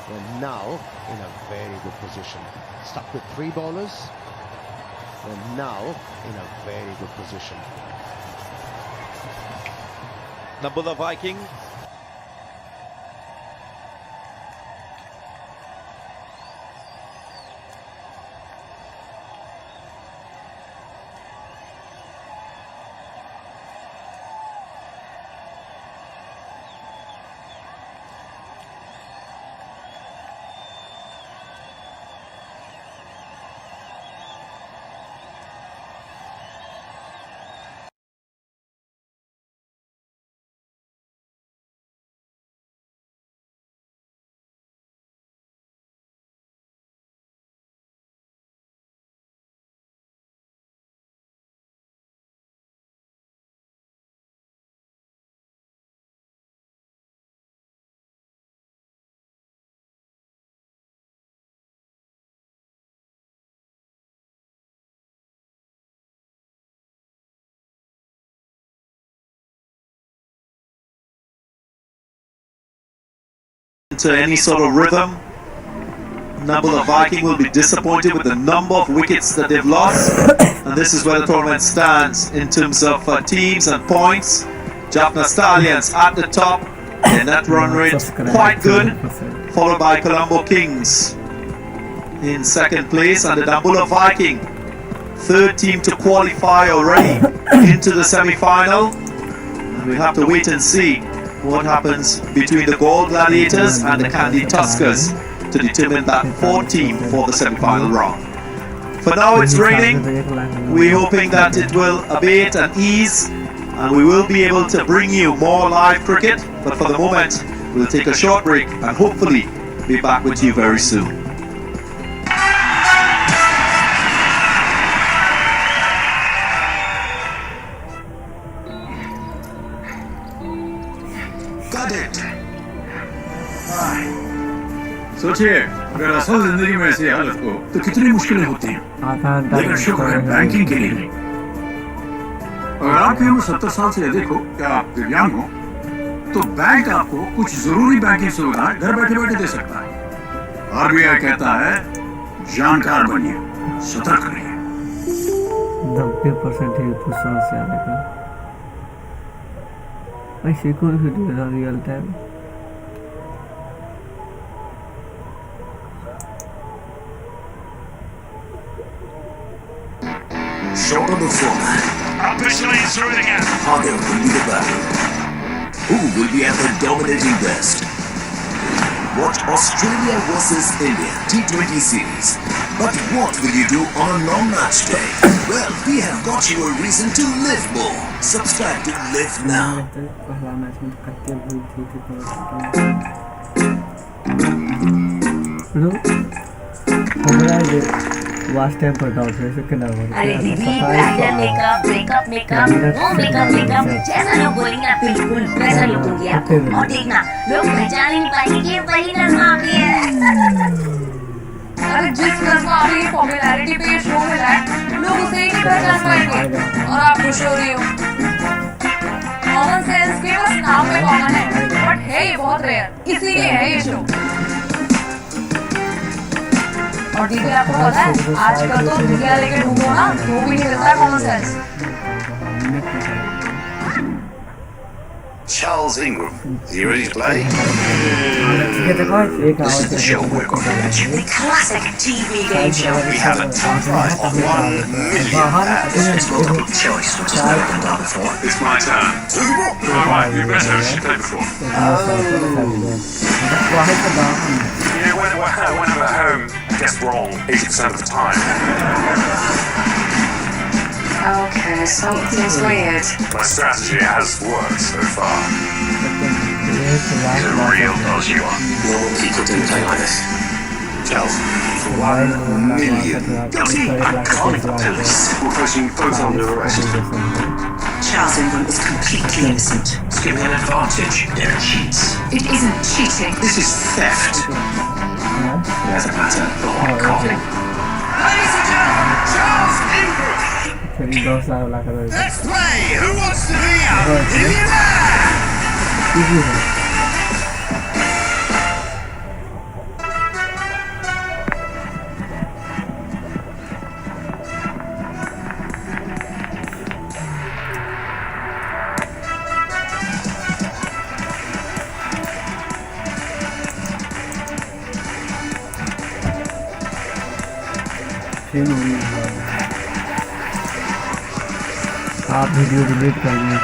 They're now in a very good position. Stuck with 3 bowlers. They're now in a very good position. Dambulla Viiking. To any sort of rhythm. Dambulla Viiking will be disappointed with the number of wickets that they've lost, and this is where the tournament stands in terms of teams and points. Jaffna Stallions at the top, and that run rate quite good, followed by Colombo Kings in second place, and the Dambulla Viiking, 3rd team to qualify already into the semi-final. And we'll have to wait and see what happens between the Gold Gladiators and the Candy Tuskers to determine that 4th team for the semi-final round. For now it's raining. We're hoping that it will abate and ease, and we will be able to bring you more live cricket. But for the moment, we'll take a short break and hopefully be back with you very soon. सोचिए अगर असल जिंदगी में ऐसी हालत हो तो कितनी मुश्किलें होती हैं, लेकिन शुक्र है बैंकिंग के लिए नहीं। अगर आपकी उम्र 70 साल से अधिक हो या आप दिव्यांग हो तो बैंक आपको कुछ जरूरी बैंकिंग सुविधाएं घर बैठे बैठे दे सकता है। आरबीआई कहता है जानकार बनिए, सतर्क रहिए। 90% है तो सांस से आने का। ऐसे कौन सी real time Short on the format. Officially through the gap. Harder will be the battle. Who will be at the dominating best? Watch Australia versus India T20 series. But what will you do on a non-match day? Well, we have got you a reason to live more. Subscribe to Live Now. Last time पर doubt है इसके ना हो अरे दीदी bridal makeup no makeup जैसा लोग बोलेंगे आप बिल्कुल वैसा लोग होंगे आपको। और देखना लोग पहचान नहीं पाएंगे कि वही नज़मा आ गई है। अरे जिस नज़मा आ गई पॉपुलैरिटी पे शो हो रहा है लोग उसे ही नहीं पहचान पाएंगे और आप खुश हो रही हो। कॉमन सेंस के बस नाम में कॉमन है बट है ये बहुत रेयर, इसीलिए है ये शो। और दीदी आपको पता है आजकल तो दुनिया लेके ढूंढो ना वो भी नहीं मिलता है common sense. Charles Ingram, are you ready to play? This is the show we're going to watch. The classic TV game show. We have a top prize of £1 million. It's multiple choice, which has never been done before. It's my turn. Right, you better. She's played before. You know, when I'm at home, I guess wrong 80% of the time. Okay, something's weird. My strategy has worked so far. He's a real dodgy one. Normal people didn't play like this. Charles, for £1 million. Guilty, I can't do this. We're posting both under arrest. Charles Ingram is completely innocent. It's giving an advantage. They're cheats. It isn't cheating. This is theft. Doesn't matter. But what caught him? Ladies and gentlemen, Charles Ingram! Let's play! Who wants to be a millionaire? आप video delete कर दें।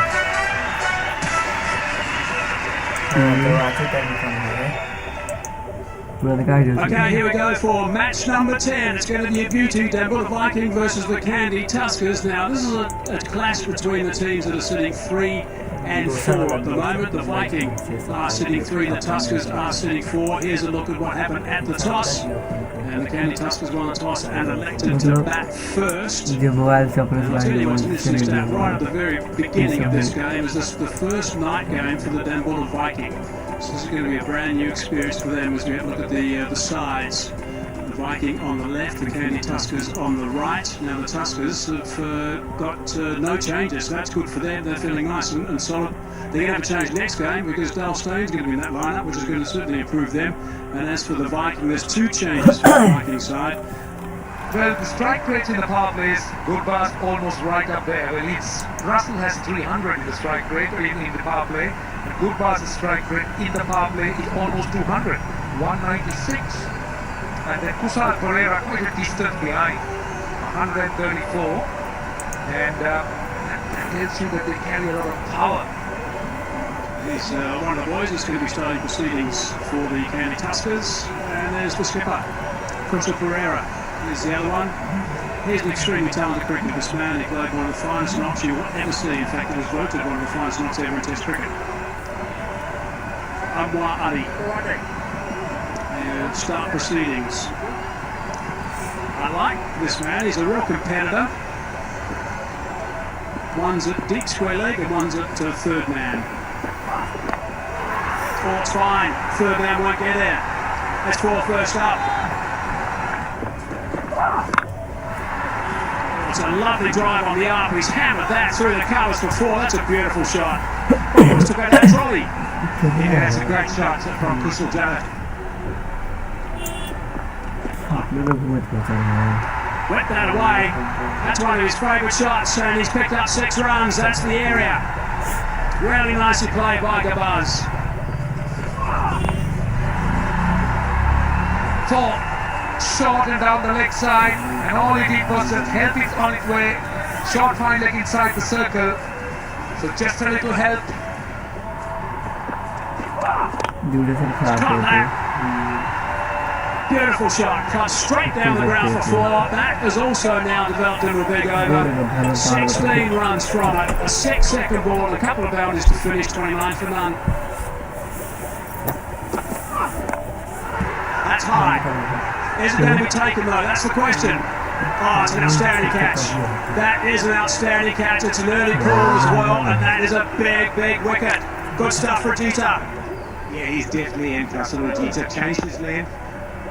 Okay, here we go for match number 10. It's going to be a beauty. Dambulla Viiking versus the Candy Tuskers. Now, this is a clash between the teams that are sitting 3 and 4 at the moment. The Viking are sitting 3, the Tuskers are sitting 4. Here's a look at what happened at the toss. And the Candy Tuskers won the toss and elected to bat first. And I'll tell you what's interesting stat right at the very beginning of this game is this the first night game for the Dambulla Viking. So this is going to be a brand new experience for them as we look at the sides. The Viking on the left, the Candy Tuskers on the right. Now the Tuskers have got no changes, so that's good for them. They're feeling nice and solid. They're going to have a change next game because Dambulla Stallions going to be in that lineup, which is going to certainly improve them. And as for the Viking, there's 2 changes for the Viking side. Well, the strike rate in the power play is Goodbar's almost right up there. Well, Russell has 300 in the strike rate in the power play. And Goodbar's strike rate in the power play is almost 200, 196. And then Kusal Pereira quite a distance behind, 134. And that tells you that they carry a lot of power. Here's one of the boys who's going to be starting proceedings for the Candy Tuskers. And there's the skipper, Kusal Pereira. Here's the other one. He's an extremely talented cricketer, this man. He played one of the finest knocks you will ever see. In fact, he was voted one of the finest knocks ever in Test cricket. Amwa Ali. And start proceedings. I like this man. He's a real competitor. One's at deep square leg and one's at third man. Oh, it's fine. Third man won't get there. That's 4 first up. It's a lovely drive on the arm. He's hammered that through the covers for 4. That's a beautiful shot. Let's look at that trolley. Yeah, that's a great shot from Kusal Jaffna. Went that away. That's one of his favourite shots, and he's picked up 6 runs. That's the area. Really nicely played by Gabaz. Thought short and down the leg side, and all he did was just help it on its way. Short fine leg inside the circle. So just a little help. Beautiful shot, cut straight down the ground for 4. That has also now developed into a big over. 16 runs from it, a 6-second ball, a couple of boundaries to finish, 29 for none. That's high. Is it going to be taken though? That's the question. Oh, it's an outstanding catch. That is an outstanding catch. It's an early call as well, and that is a big, big wicket. Good stuff for Thisara. Yeah, he's definitely in. Thisara changed his length.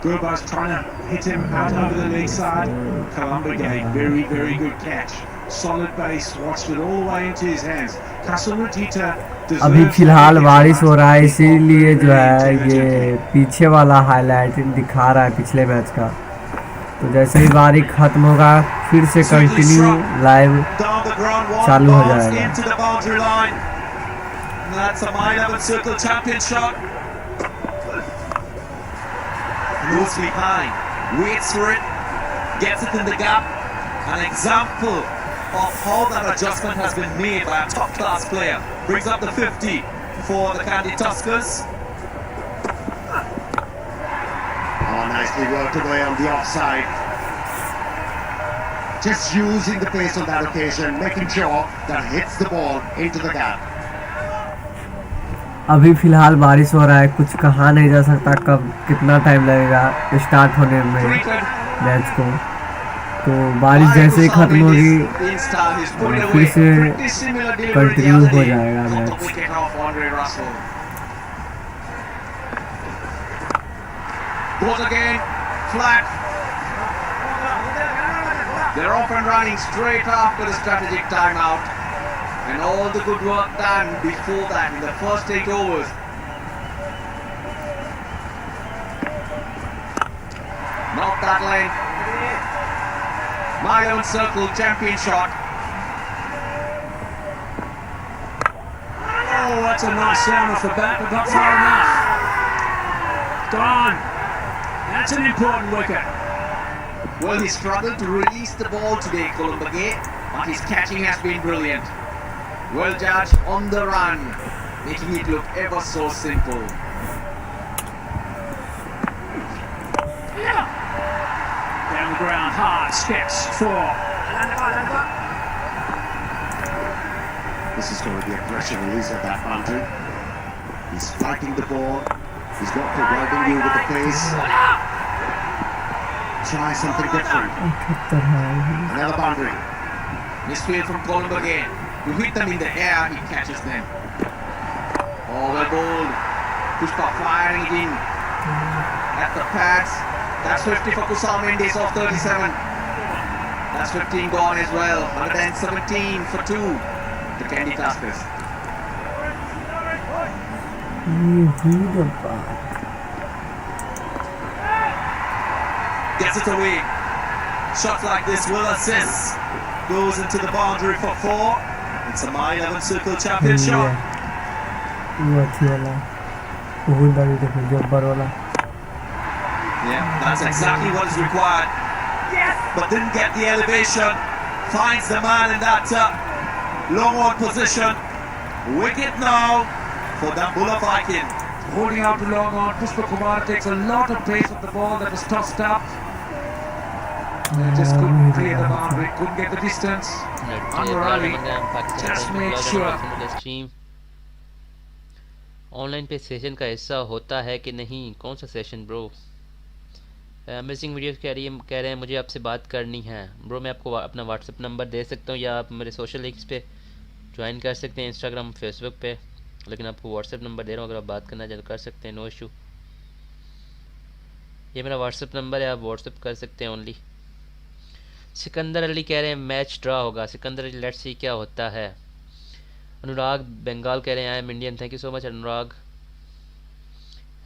Gurba's trying to hit him out over the leg side. Colombo game, very, very good catch. Solid base, watched it all the way into his hands. अभी फिलहाल बारिश हो रहा है इसीलिए जो है ये पीछे वाला हाईलाइट दिखा रहा है पिछले मैच का तो जैसे ही बारी खत्म होगा फिर से कंटिन्यू लाइव चालू हो जाएगा। That's a My11 Circle champion shot. Moves behind, waits for it, gets it in the gap. An example of how that adjustment has been made by a top-class player. Brings up the 50 for the Candy Tuskers. Oh, nicely worked away on the offside. Just using the pace on that occasion, making sure that hits the ball into the gap. अभी फिलहाल बारिश हो रहा है, कुछ कहा नहीं जा सकता कब कितना टाइम लगेगा स्टार्ट होने में मैच को। तो बारिश जैसे ही खत्म होगी फिर से कंटिन्यू हो जाएगा match. They're off and running straight after the strategic timeout. And all the good work done before that in the first 8 overs. Not that lane. My11 Circle champion shot. Oh, that's a nice sound off the bat, but not far enough. Gone. That's an important wicket. Well, he struggled to release the ball today, Colombo Kings, but his catching has been brilliant. Well judged on the run, making it look ever so simple. Down the ground, hard, steps, 4. This is going to be a pressure release at that boundary. He's striking the ball. He's not providing you with the pace. Try something different. Another boundary. Misfield from Colombo again. You hit them in the air, he catches them. Oh, well bowled. Pushpa firing it in. At the pads. That's 50 for Kusal Mendes off 37. That's 15 gone as well. 117 for 2. The Candy Tuskers. Gets it away. Shots like this will assist. Goes into the boundary for 4. It's a My11 Circle champion shot. Yeah, that's exactly what is required. But didn't get the elevation. Finds the man in that long on position. Wicket now for Dambulla Viiking. Holding out to long on. Pushpa Kumar takes a lot of pace of the ball that was tossed up. Just couldn't clear the boundary, couldn't get the distance. Unrally. Just make sure. Online पे session का हिस्सा होता है कि नहीं? कौन सा session bro? Amazing video कह रहे हैं मुझे आपसे बात करनी है ब्रो। मैं आपको अपना व्हाट्सअप नंबर दे सकता हूँ या आप मेरे सोशल लिंक्स पे ज्वाइन कर सकते हैं, इंस्टाग्राम फेसबुक पे, लेकिन आपको व्हाट्सअप नंबर दे रहा हूँ, अगर आप बात करना चाहें तो कर सकते हैं, नो इशू। ये मेरा व्हाट्सअप नंबर है, आप व्हाट्सअप कर सकते हैं ओनली। सिकंदर अली कह रहे हैं मैच ड्रा होगा। सिकंदर अली लेट्स सी क्या होता है। अनुराग बंगाल कह रहे हैं I am Indian, thank you so much Anurag.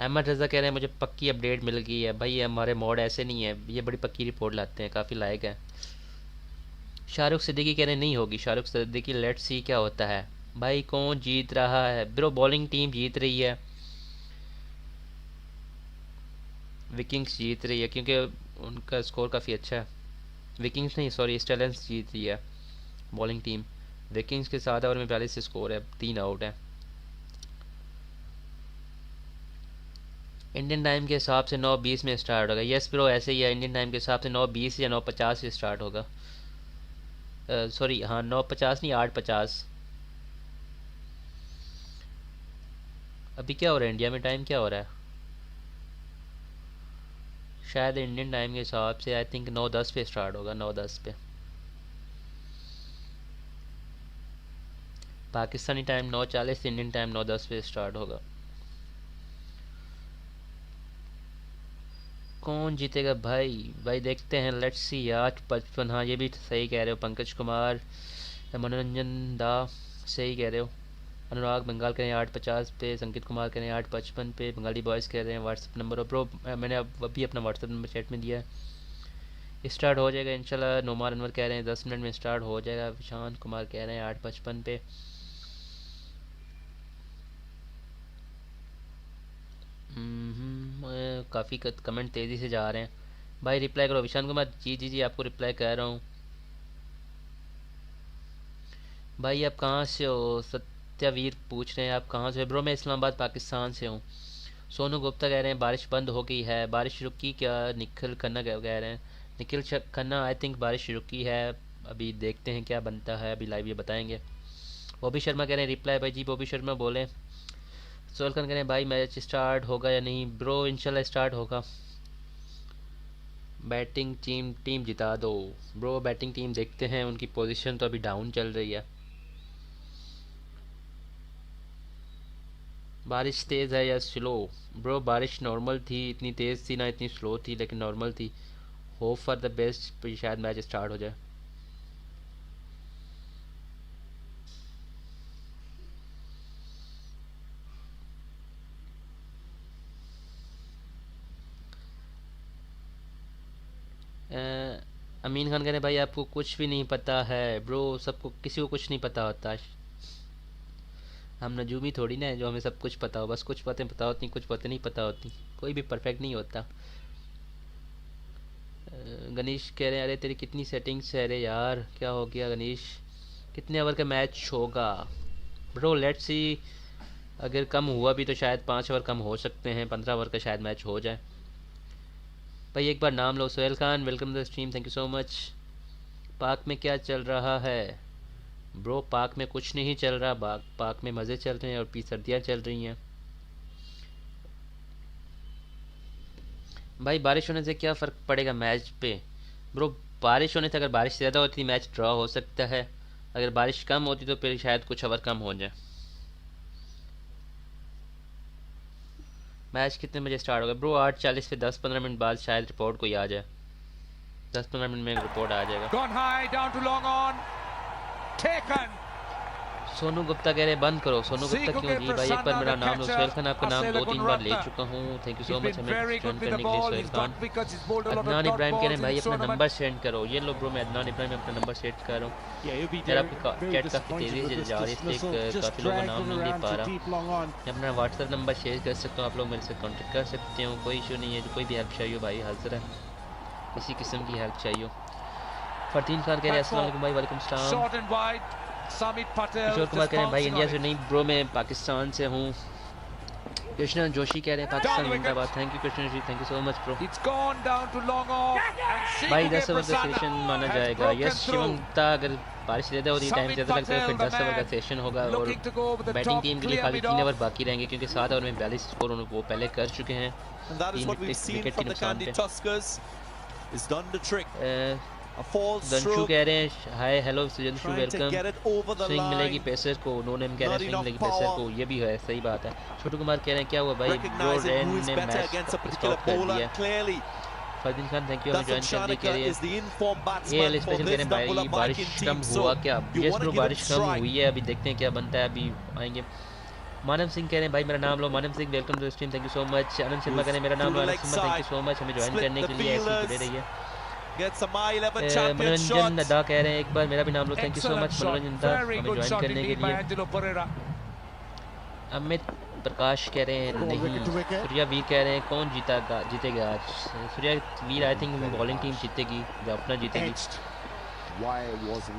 Ahmed Raza कह रहे हैं मुझे पक्की अपडेट मिल गई है। भाई हमारे मोड ऐसे नहीं है, ये बड़ी पक्की रिपोर्ट लाते हैं, काफ़ी लायक है। शाहरुख सिद्दीकी कह रहे हैं नहीं होगी। शाहरुख सिद्दीकी लेट्स सी क्या होता है। भाई कौन जीत रहा है ब्रो? बॉलिंग टीम जीत रही है, विकिंग्स जीत रही है क्योंकि उनका स्कोर काफ़ी अच्छा है। विकिंग्स नहीं सॉरी स्टैलियंस जीत रही है बॉलिंग टीम। विकिंग्स के 7 ओवर में 42 से स्कोर है, 3 आउट है। इंडियन टाइम के हिसाब से 9:20 में स्टार्ट होगा। यस ब्रो ऐसे ही है, इंडियन टाइम के हिसाब से 9:20 या 9:50 से स्टार्ट होगा। सॉरी हाँ 9:50 नहीं 8:50। अभी क्या हो रहा है इंडिया में? टाइम क्या हो रहा है? शायद इंडियन टाइम के हिसाब से आई थिंक 9:10 पे स्टार्ट होगा, 9:10 पे। पाकिस्तानी टाइम 9:40, इंडियन टाइम 9:10 पे स्टार्ट होगा। कौन जीतेगा भाई? भाई देखते हैं, लेट्स सी। 8:55 हाँ ये भी सही कह रहे हो। पंकज कुमार, मनोरंजन दा सही कह रहे हो। अनुराग बंगाल कह रहे हैं 8:50 पे। संकित कुमार कह रहे हैं 8:55 पे। बंगाली बॉयज़ कह रहे हैं व्हाट्सअप नंबर। ब्रो मैंने अभी अपना व्हाट्सअप नंबर चैट में दिया है। स्टार्ट हो जाएगा इंशाल्लाह। नोमान अनवर कह रहे हैं 10 मिनट में स्टार्ट हो जाएगा। विशांत कुमार कह रहे हैं 8:55 पे। काफ़ी कमेंट तेज़ी से जा रहे हैं भाई। रिप्लाई करो विशांत कुमार। जी जी जी आपको रिप्लाई कर रहा हूँ भाई। आप कहाँ से हो? सत्यावीर पूछ रहे हैं आप कहाँ से? ब्रो मैं इस्लामाबाद पाकिस्तान से हूँ। सोनू गुप्ता कह रहे हैं बारिश बंद हो गई है। बारिश रुकी क्या? निखिल खन्ना कह रहे हैं। निखिल खन्ना आई थिंक बारिश रुकी है। अभी देखते हैं क्या बनता है, अभी लाइव ये बताएंगे। बॉबी शर्मा कह रहे हैं रिप्लाई भाई। जी बॉबी शर्मा बोलें। सोहल खान कह रहे हैं भाई मैच स्टार्ट होगा या नहीं? ब्रो इंशाल्लाह स्टार्ट होगा। बैटिंग टीम जिता दो। ब्रो बैटिंग टीम देखते हैं, उनकी पोजीशन तो अभी डाउन चल रही है। बारिश तेज़ है या स्लो? ब्रो बारिश नॉर्मल थी, इतनी तेज़ थी ना इतनी स्लो थी, लेकिन नॉर्मल थी। होप फॉर द बेस्ट, शायद मैच स्टार्ट हो जाए। अमीन खान कह रहे हैं भाई आपको कुछ भी नहीं पता है। ब्रो सबको किसी को कुछ नहीं पता होता। हम नजूमी थोड़ी ना है जो हमें सब कुछ पता हो। बस कुछ बातें पता होती, कुछ बातें नहीं पता होती। कोई भी परफेक्ट नहीं होता। गणेश कह रहे हैं अरे तेरी कितनी सेटिंग्स है? अरे यार क्या हो गया गणेश? कितने ओवर का मैच होगा? ब्रो लेट्स सी, अगर कम हुआ भी तो शायद 5 ओवर कम हो सकते हैं। 15 ओवर का शायद मैच हो जाए। भाई एक बार नाम लो। Sohail Khan welcome to the stream, thank you so much. Pak में क्या चल रहा है? ब्रो पाक में कुछ नहीं चल रहा। पाक में मज़े चल रहे हैं और पी सर्दियाँ चल रही हैं। भाई बारिश होने से क्या फ़र्क पड़ेगा मैच पे? ब्रो बारिश होने से अगर बारिश ज़्यादा होती मैच ड्रॉ हो सकता है। अगर बारिश कम होती तो फिर शायद कुछ ओवर कम हो जाए। मैच कितने बजे स्टार्ट होगा? ब्रो 8:40 पे 10-15 मिनट बाद शायद रिपोर्ट कोई आ जाए। 10-15 मिनट में रिपोर्ट आ जाएगा। सोनू गुप्ता कह रहे हैं बंद करो। सोनू गुप्ता क्यों जी? भाई एक बार मेरा नाम लो। सोहेल खान आपका नाम 2-3 बार ले चुका हूँ। थैंक यू सो मच हमें ज्वाइन करने के लिए सोहेल खान। अदनान इब्राहिम कह रहे हैं भाई अपना नंबर सेंड करो। ये लो ब्रो मैं अदनान इब्राहिम अपना नंबर सेंड कर रहा हूँ। यार आपकी चैट काफ़ी तेज़ी से जा रही है इसलिए काफ़ी लोगों का नाम नहीं ले पा रहा। मैं अपना व्हाट्सएप नंबर शेयर कर सकता हूँ, आप लोग मेरे से कॉन्टेक्ट कर सकते हो। कोई इशू नहीं है। कोई भी हेल्प चाहिए हो भाई हाजिर है, किसी किस्म की हेल्प चाहिए हो। फरदीन खान कह रहे हैं अस्सलाम वालेकुम भाई। वालेकुम सलाम। किशोर कुमार कह रहे हैं भाई इंडिया से नहीं ब्रो मैं पाकिस्तान से हूँ। कृष्णा जोशी कह रहे हैं पाकिस्तान जिंदाबाद। Thank you Krishna ji, thank you so much bro. भाई 10 ओवर का सेशन माना जाएगा। यस शिवमता अगर बारिश ज़्यादा होती टाइम ज़्यादा लगता है फिर 10 ओवर का सेशन होगा और बैटिंग टीम के लिए खाली 3 ओवर बाकी रहेंगे क्योंकि 7 ओवर में 42 स्कोर वो पहले कर चुके हैं। 3 विकेट के नुकसान पे। दंशु कह रहे हैं हाय हेलो दंशु वेलकम। स्विंग मिलेगी पेसर को। नो नेम कह रहे हैं स्विंग मिलेगी पेसर को। ये भी है, सही बात है। छोटू कुमार कह रहे हैं क्या हुआ भाई? ब्रो रेन ने मैच स्टॉप कर दिया। फरदीन खान थैंक यू हमें ज्वाइन करने के लिए। एल स्पेशल कह रहे हैं भाई बारिश कम हुआ क्या? यस ब्रो बारिश कम हुई है, अभी देखते हैं क्या बनता है, अभी आएंगे। मानव सिंह कह रहे हैं भाई मेरा नाम लो। Manav Singh welcome to the stream, thank you so much. Anand Sharma कह रहे हैं मेरा नाम लो। Anand Sharma thank you so much हमें ज्वाइन करने के लिए, ऐसे जुड़े रहिए। मनोरंजन अदा कह रहे हैं एक बार मेरा भी नाम लो। थैंक यू सो मच मनोरंजन अदा हमें ज्वाइन करने के लिए। अमित प्रकाश कह रहे हैं नहीं। सूर्या वीर कह रहे हैं कौन जीतेगा आज? Surya Veer I think bowling team जीतेगी, जाफना जीतेगी।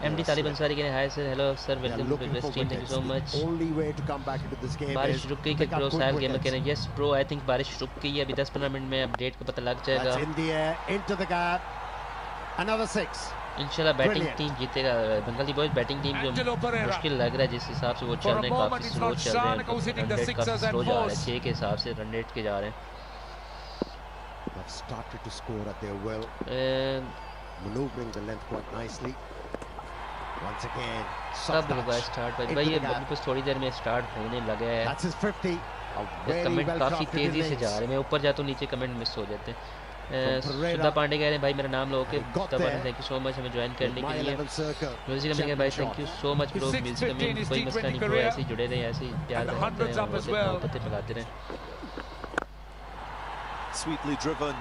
एमडी तालिब अंसारी कह रहे हैं hi sir hello sir welcome to the stream, thank you so much. बारिश रुक गई कि ब्रो? साहब गेमर कह रहे हैं यस ब्रो आई थिंक बारिश रुक गई है, अभी 10-15 मिनट में अपडेट का पता लग जाएगा। इंशाल्लाह बैटिंग टीम जीतेगा। बंगाली बॉयज बैटिंग टीम जो मुश्किल लग रहा है जिस हिसाब से वो चल रहे हैं, काफ़ी स्लो चल रहे हैं, रन रेट काफ़ी स्लो जा रहा है। 6 के हिसाब से रन रेट के जा रहे हैं। सब होगा स्टार्ट भाई। ये कुछ थोड़ी देर में स्टार्ट होने लगा है। कमेंट काफ़ी तेज़ी से जा रहे हैं, मैं ऊपर जाता हूँ नीचे कमेंट मिस हो जाते हैं। सुधा पांडे कह रहे हैं भाई मेरा नाम लो। Okay thank you so much हमें ज्वाइन करने के लिए। म्यूजिक अमीन भाई thank you so much bro. Music Amin कोई मसला नहीं ब्रो, ऐसे ही जुड़े रहे, ऐसे ही प्यार करते रहे, मोहब्बतें फैलाते रहे। Sweetly driven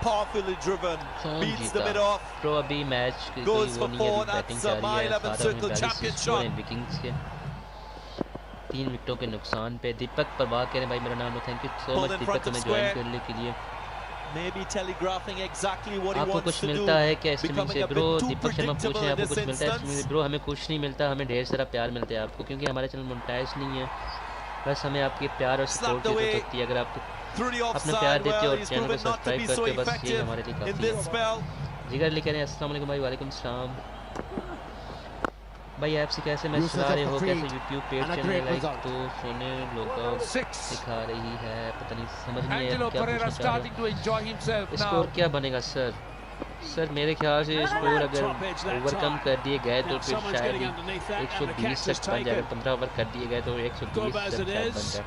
powerfully driven, beats the mid off. Pro अभी मैच की कोई वो नहीं है, बैटिंग जारी है, 42 स्कोर है विकिंग्स के 3 विकेटों के नुकसान पे। दीपक प्रभाग कह रहे हैं भाई मेरा नाम है, थैंक यू सो मच दीपक हमें ज्वाइन करने के लिए। Maybe telegraphing exactly what he आपको wants कुछ to मिलता do, है क्या स्ट्रीमिंग से ब्रो? दीपक शर्मा पूछ रहे हैं आपको कुछ मिलता है स्ट्रीमिंग से? ब्रो हमें कुछ नहीं मिलता, हमें ढेर सारा प्यार मिलता है आपको, क्योंकि हमारा चैनल मोनेटाइज नहीं है। बस हमें आपके प्यार और सपोर्ट की जरूरत होती है। अगर आप अपना प्यार देते हो और चैनल को सब्सक्राइब करते हो, बस ये हमारे लिए काफ़ी है। जिगर लिख रहे हैं अस्सलाम वालेकुम भाई। वालेकुम सलाम भाई। आपसे कैसे मैच चला रहे हो, कैसे यूट्यूब पेज चैनल लाइक तो सोने लोग सिखा रही है, पता नहीं समझ नहीं है क्या पूछना चाह रहे हो। स्कोर क्या बनेगा सर? सर मेरे ख्याल से स्कोर अगर ओवरकम कर दिए गए तो फिर शायद ही 120 तक बन जाएगा। 15 ओवर कर दिए गए तो 120 तक बन जाए।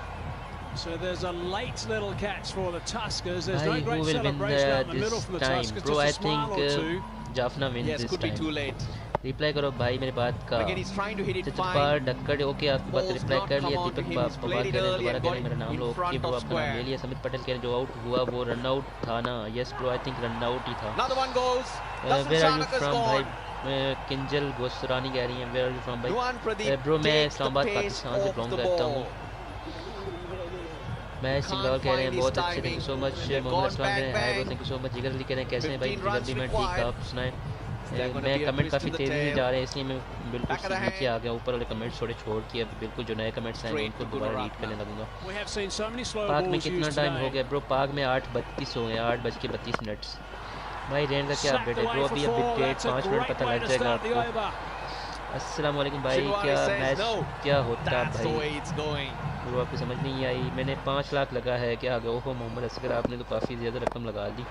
So there's a late little catch for the Tuskers. There's no Who great will win celebration out in the middle this from the time? Tuskers. Bro, Just I a smile or two. think Jaffna wins Yes, this could be time. too late. Reply करो भाई मेरी बात का। Again, he's trying to hit it fine. पर डक्कड़ okay आपकी बात Ball's reply not कर लिया। come on to Deepak him. He's Pawar played कह it रहे हैं early दोबारा and कह got रहे हैं मेरा it नाम in low okay front bro of आपका नाम square. ले लिया। समित पटेल कह रहे हैं जो आउट हुआ वो रन आउट था ना? Yes bro I think run out ही था। Another one goes. Where are you from भाई? किंजल गोसरानी कह रही हैं वेयर आर यू फ्रॉम भाई? ब्रो मैं इस्लामाबाद पाकिस्तान से बिलोंग करता हूँ। मैं सिंगार कह रहे हैं बहुत अच्छे, thank you so much. Mohammad Aslam कह रहे हैं hi bro thank you so much. Jigar Ali कह रहे हैं कैसे हैं भाई? जिगर भी मैं ठीक, आप सुनाएं? मैं कमेंट काफ़ी तेज़ी से जा रहे हैं इसलिए मैं बिल्कुल नीचे आ गया। ऊपर वाले कमेंट्स थोड़े छोड़ के अब बिल्कुल जो नए कमेंट्स आए उनको दोबारा रीड करने लगूंगा। पाक में कितना टाइम हो गया ब्रो? पाक में 8:32 हो गए, 8:32 भाई। रेन का क्या अपडेट है ब्रो? अभी अपडेट 5 मिनट पता लग जाएगा आपको। अस्सलाम वालेकुम भाई। क्या मैच क्या होता भाई ब्रो? आपको समझ नहीं आई? मैंने 5 लाख लगा है क्या? ओहो मोहम्मद असगर आपने तो काफ़ी ज़्यादा रकम लगा दी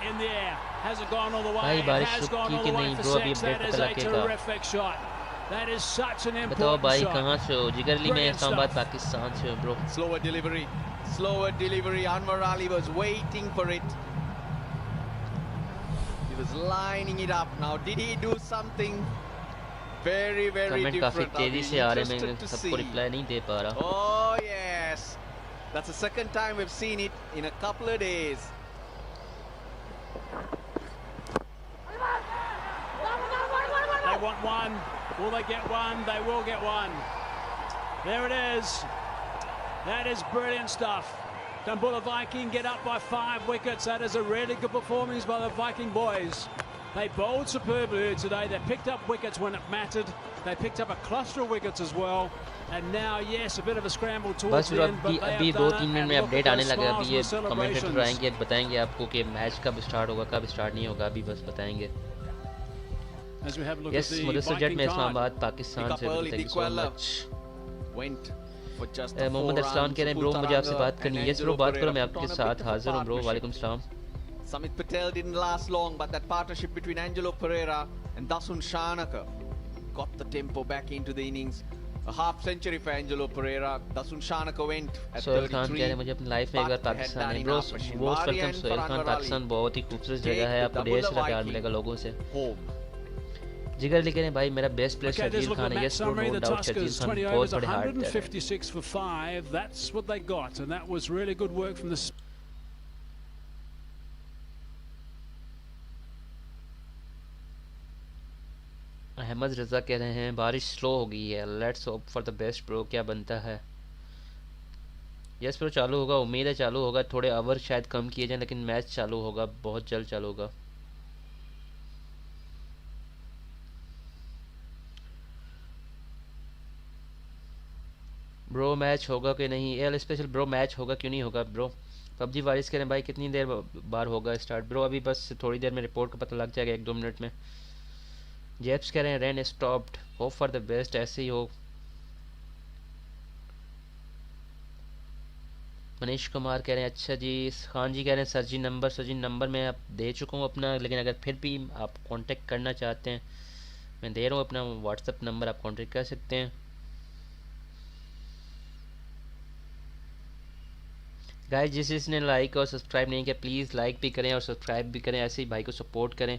भाई। बारिश रुकी कि नहीं ब्रो? अभी अपडेट पता लगेगा। बताओ भाई कहाँ से हो? जिगरली में इस्लामाबाद पाकिस्तान से हो bro. Slower delivery. Anwar Ali was waiting for it. He was lining it up. Now did he do something very comment काफ़ी different? तेज़ी से आ रहे हैं, मैं सबको रिप्लाई नहीं दे पा रहा। Oh yes, that's the second time we've seen it in a couple of days. They want one. Will they get one? They will get one. There it is. That is brilliant stuff. Dambulla Viking get up by 5 wickets. That is a really good performance by the Viking boys. They bowled superbly today. They picked up wickets when it mattered. They picked up a cluster of wickets as well. And now, yes, a bit of a scramble towards the end, but they अभी have 2-3 done it. Minute And में look update at आने those लगा। smiles अभी ये and the commentator celebrations. आएंगे, बताएंगे आपको कि मैच कब स्टार्ट होगा कब स्टार्ट नहीं होगा, अभी बस बताएंगे। As we have a look yes at the Mudassir Jatt Viking में card. इस्लामाबाद पाकिस्तान से, thank you so much. Went for just the Mohammad 4 Aslam runs कह रहे हैं to ब्रो मुझे आपसे Thisara बात करनी and है। यस Angelo ब्रो बात करो, Pereira मैं put आपके on a साथ bit of a हाजिर हूँ ब्रो। partnership. वालेकुम सलाम। Samit Patel didn't last long, but that partnership between Angelo Pereira and Dasun Shanaka got the tempo back into the innings. A half century for Angelo Pereira. Dasun Shanaka went at Sohail Khan 33. कह रहे हैं मुझे अपनी life में एक बार पाकिस्तान है bro. Most welcome Sohail Khan. Pakistan बहुत ही खूबसूरत जगह है, आपको ढेर सारा प्यार मिलेगा लोगों से। जिगर लिख रहे हैं भाई मेरा best player Okay, Sharjeel just look Khan at है। the yes match bro summary. No The doubt Sharjeel Tuskers, Khan 20 बहुत overs, बड़े हार्ड है। 156 for 5. That's what they got, and that was really good work from the... Ahmad रजा कह रहे हैं बारिश स्लो हो गई है, let's hope for the best bro. क्या बनता है? यस ब्रो चालू होगा, उम्मीद है चालू होगा। थोड़े ओवर शायद कम किए जाएं लेकिन मैच चालू होगा, बहुत जल्द चालू होगा। ब्रो मैच होगा कि नहीं? एल स्पेशल ब्रो मैच होगा क्यों नहीं होगा ब्रो? पबजी वारिस कह रहे हैं भाई कितनी देर बार होगा स्टार्ट ब्रो? अभी बस थोड़ी देर में रिपोर्ट का पता लग जाएगा, 1-2 मिनट में। जेप्स कह रहे हैं rain stopped, hope for the best, ऐसे ही हो। मनीष कुमार कह रहे हैं अच्छा जी। खान जी कह रहे हैं सर जी नंबर मैं आप दे चुका हूँ अपना, लेकिन अगर फिर भी आप कांटेक्ट करना चाहते हैं मैं दे रहा हूँ अपना व्हाट्सअप नंबर, आप कांटेक्ट कर सकते हैं। गाइस जिसने लाइक और सब्सक्राइब नहीं किया प्लीज़ लाइक भी करें और सब्सक्राइब भी करें, ऐसे ही भाई को सपोर्ट करें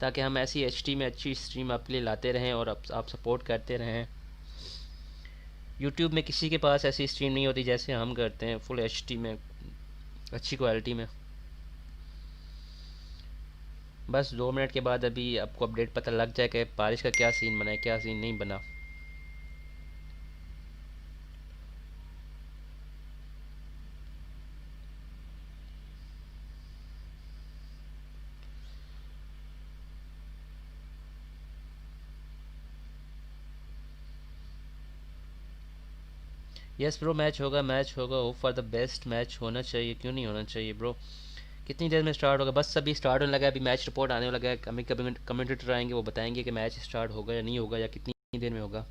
ताकि हम ऐसी एचडी में अच्छी स्ट्रीम आपके लिए लाते रहें और आप सपोर्ट करते रहें। यूट्यूब में किसी के पास ऐसी स्ट्रीम नहीं होती जैसे हम करते हैं, फुल एचडी में अच्छी क्वालिटी में। बस 2 मिनट के बाद अभी आपको अपडेट पता लग जाए कि बारिश का क्या सीन बना है, क्या सीन नहीं बना। यस ब्रो, मैच होगा, मैच होगा, hope for the best. Match होना चाहिए, क्यों नहीं होना चाहिए ब्रो। कितनी देर में स्टार्ट होगा? बस अभी स्टार्ट होने लगा है, अभी मैच रिपोर्ट आने लगा है। कभी कमेंटेटर आएंगे, वो बताएंगे कि मैच स्टार्ट होगा या नहीं होगा, या कितनी देर में होगा।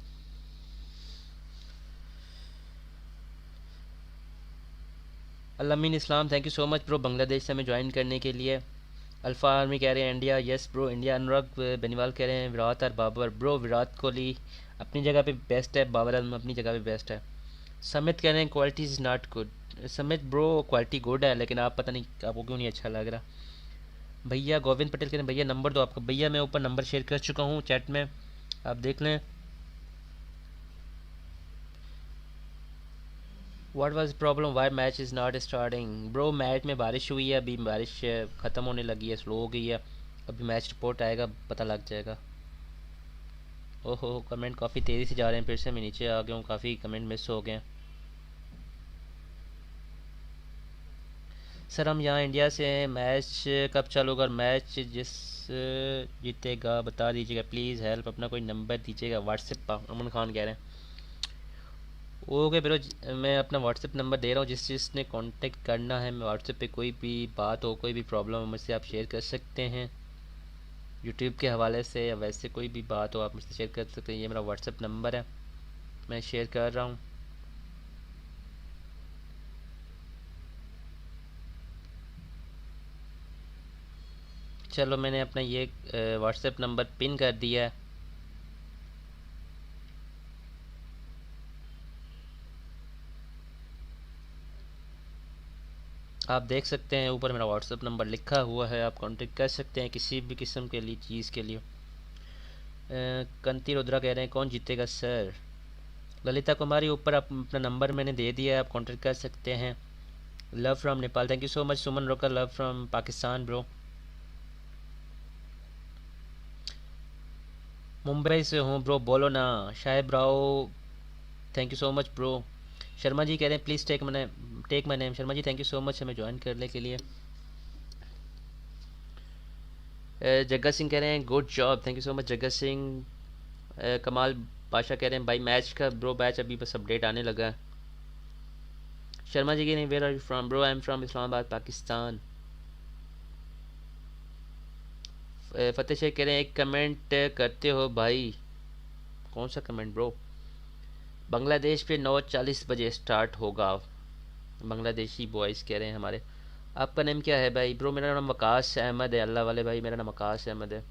Amin Islam, thank you so much bro Bangladesh से हमें ज्वाइन करने के लिए। अल्फ़ा आर्मी कह रहे हैं इंडिया, यस ब्रो इंडिया। अनुराग बेनीवाल कह रहे हैं विराट और बाबर। ब्रो विराट कोहली अपनी जगह पे बेस्ट है, बाबर आजम अपनी जगह पे बेस्ट है। समित कह रहे हैं quality is not good. Samit bro quality good है, लेकिन आप पता नहीं आपको क्यों नहीं अच्छा लग रहा। भैया गोविंद पटेल कह रहे हैं भैया नंबर दो आपका। भैया मैं ऊपर नंबर शेयर कर चुका हूँ चैट में, आप देख लें। What was problem, why match is not starting? Bro match में बारिश हुई है, अभी बारिश ख़त्म होने लगी है, स्लो हो गई है। अभी मैच रिपोर्ट आएगा, पता लग जाएगा। ओहो कमेंट काफ़ी तेज़ी से जा रहे हैं, फिर से मैं नीचे आ गया हूँ, काफ़ी कमेंट मिस हो गए हैं। सर हम यहाँ इंडिया से हैं, मैच कब चालू होगा? मैच जिस जीतेगा बता दीजिएगा प्लीज़ हेल्प। अपना कोई नंबर दीजिएगा व्हाट्सएप पर। अमन खान कह रहे हैं ओके ब्रो, मैं अपना व्हाट्सएप नंबर दे रहा हूँ, जिसने कांटेक्ट करना है मैं व्हाट्सएप पे कोई भी बात हो, कोई भी प्रॉब्लम हो, मुझसे आप शेयर कर सकते हैं। यूट्यूब के हवाले से या वैसे कोई भी बात हो आप मुझसे शेयर कर सकते हैं। ये मेरा व्हाट्सएप नंबर है, मैं शेयर कर रहा हूँ। चलो मैंने अपना ये व्हाट्सएप नंबर पिन कर दिया है। आप देख सकते हैं ऊपर मेरा व्हाट्सएप नंबर लिखा हुआ है, आप कांटेक्ट कर सकते हैं किसी भी किस्म के लिए चीज़ के लिए। कंती रुद्रा कह रहे हैं कौन जीतेगा सर? ललिता कुमारी ऊपर आप अपना नंबर मैंने दे दिया है, आप कांटेक्ट कर सकते हैं। Love from Nepal, thank you so much. Suman Roka, love from Pakistan bro. Mumbai से हूँ ब्रो, बोलो ना। शायद bro, thank you so much bro. Sharma ji कह रहे हैं please take my name. Sharma ji thank you so much हमें ज्वाइन करने के लिए। जग्गा सिंह कह रहे हैं good job, thank you so much Jagga Singh. Kamal Badshah कह रहे हैं भाई मैच का ब्रो बैच अभी बस अपडेट आने लगा है। शर्मा जी कह रहे हैं where are you from? Bro I am from Islamabad Pakistan. Fateh Sheikh कह रहे हैं एक कमेंट करते हो भाई? कौन सा कमेंट ब्रो? बांग्लादेश पे 9:40 बजे स्टार्ट होगा। बांग्लादेशी बॉयज़ कह रहे हैं हमारे। आपका नेम क्या है भाई? ब्रो मेरा नाम वकास अहमद है। अल्लाह वाले भाई मेरा नाम वकास अहमद है।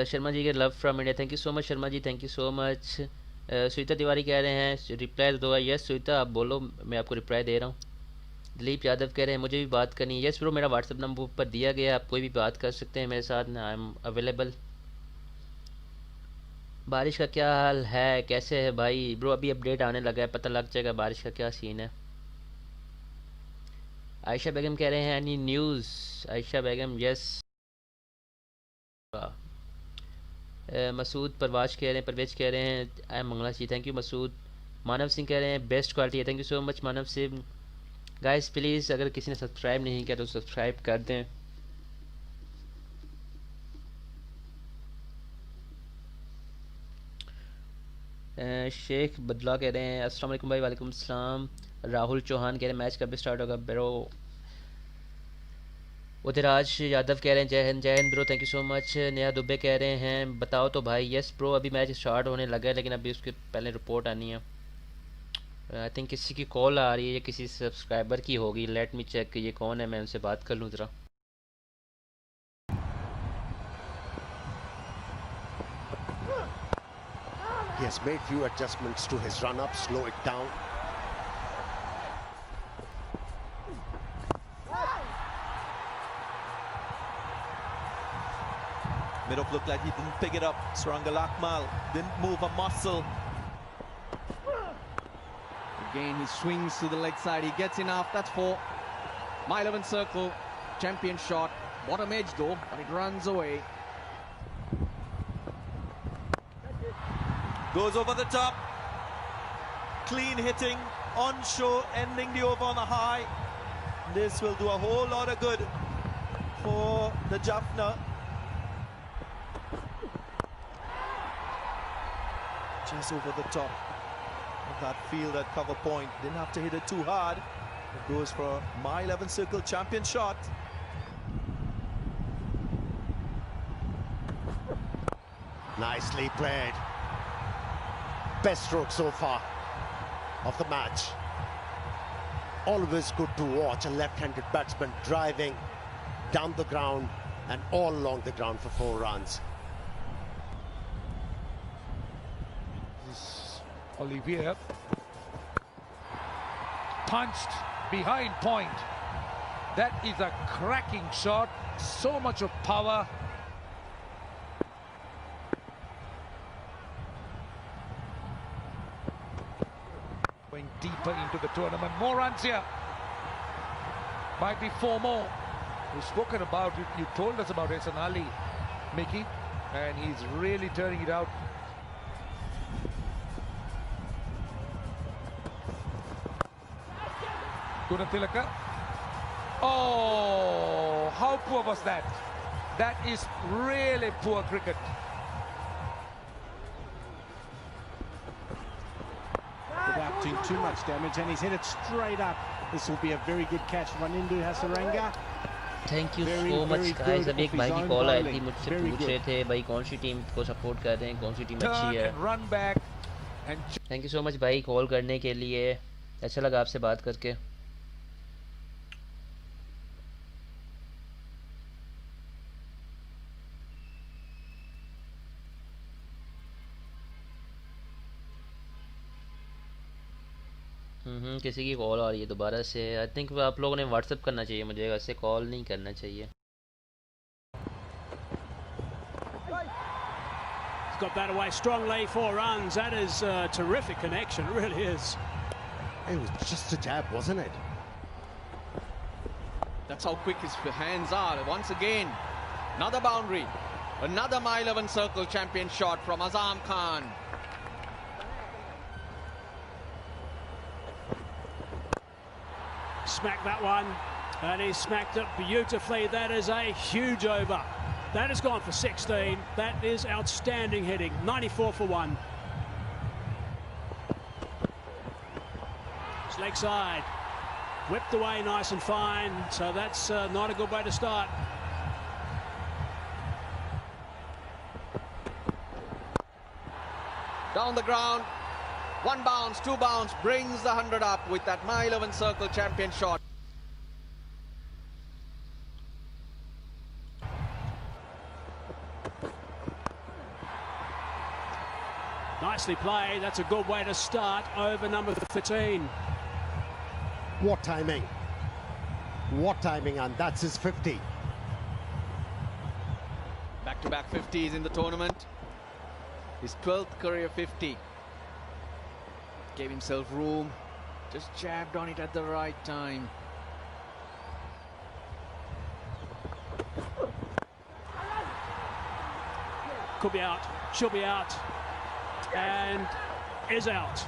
शर्मा जी के love from India, thank you so much Sharma ji, thank you so much. Sunita Tiwari कह रहे हैं रिप्लाई दो। यस सुनीता आप बोलो, मैं आपको रिप्लाई दे रहा हूँ। दिलीप यादव कह रहे हैं मुझे भी बात करनी है। यस ब्रो मेरा व्हाट्सअप नंबर ऊपर दिया गया है, आप कोई भी बात कर सकते हैं मेरे साथ, आई एम अवेलेबल। बारिश का क्या हाल है, कैसे है भाई? ब्रो अभी अपडेट आने लगा है, पता लग जाएगा बारिश का क्या सीन है। आयशा बेगम कह रहे हैं any news? Ayesha Begum yes. Masood Parvez कह रहे हैं I am Mangla ji, thank you Masood. Manav Singh कह रहे हैं बेस्ट क्वालिटी है, thank you so much Manav Singh. Guys please अगर किसी ने सब्सक्राइब नहीं किया तो सब्सक्राइब कर दें। शेख बदला कह रहे हैं अस्सलाम वालेकुम भाई। वालेकुम सलाम। राहुल चौहान कह रहे हैं मैच कब स्टार्ट होगा ब्रो? उदयराज यादव कह रहे हैं जय Hind bro, thank you so much. Neha Dubey कह रहे हैं बताओ तो भाई। यस ब्रो अभी मैच स्टार्ट होने लगा है, लेकिन अभी उसके पहले रिपोर्ट आनी है। आई थिंक किसी की कॉल आ रही है, किसी सब्सक्राइबर की होगी। लेट मी चेक ये कौन है, मैं उनसे बात कर लूँ ज़रा। He has made few adjustments to his run-up, slow it down. Mirof looked like he didn't pick it up. Srilanka Lakmal didn't move a muscle. Again, he swings to the leg side. He gets enough. That's 4. My 11 circle. Champion shot. Bottom edge though, but it runs away. Goes over the top. Clean hitting. On show. Ending the over on a high. This will do a whole lot of good for the Jaffna. Just over the top of that field at cover point. Didn't have to hit it too hard. It goes for my 11 circle champion shot. Nicely played. Best stroke so far of the match. Always good to watch a left-handed batsman driving down the ground and all along the ground for 4 runs. Olivier punched behind point. That is a cracking shot. So much of power. Going deeper into the tournament. More runs here. Might be 4 more. We've spoken about it. You told us about Hasan Ali, Mickey, and he's really turning it out. Gunatilaka. Oh, how poor was that? That is really poor cricket. Without doing too much damage, and he's hit it straight up. This will be a very good catch. Mahinda Hasaranga. Thank you so much guys. अभी एक भाई की call आई थी, मुझसे पूछ रहे थे भाई कौन सी टीम को सपोर्ट कर रहे हैं, कौन सी टीम अच्छी है। थैंक यू सो मच भाई कॉल करने के लिए, अच्छा लगा आपसे बात करके। किसी की कॉल आ रही है दोबारा से। आई थिंक आप लोगों ने व्हाट्सएप करना चाहिए मुझे, वैसे कॉल नहीं करना चाहिए। He's got that away strongly, 4 runs. That is a terrific connection, it really is. It was just a jab, wasn't it? That's how quick his hands are. Once again, another boundary. Another My 11 circle champion shot from Azam Khan. Smacked that one, and he smacked it beautifully. That is a huge over. That has gone for 16. That is outstanding hitting. 94 for 1. It's leg side. Whipped away nice and fine. So that's not a good way to start. Down the ground. 1 bounce, 2 bounce, brings the 100 up with that My 11 circle champion shot. Nicely played. That's a good way to start over number 13. What timing. What timing, and that's his 50. Back-to-back 50s in the tournament. His 12th career 50. Gave himself room, just jabbed on it at the right time. Could be out, should be out, and is out.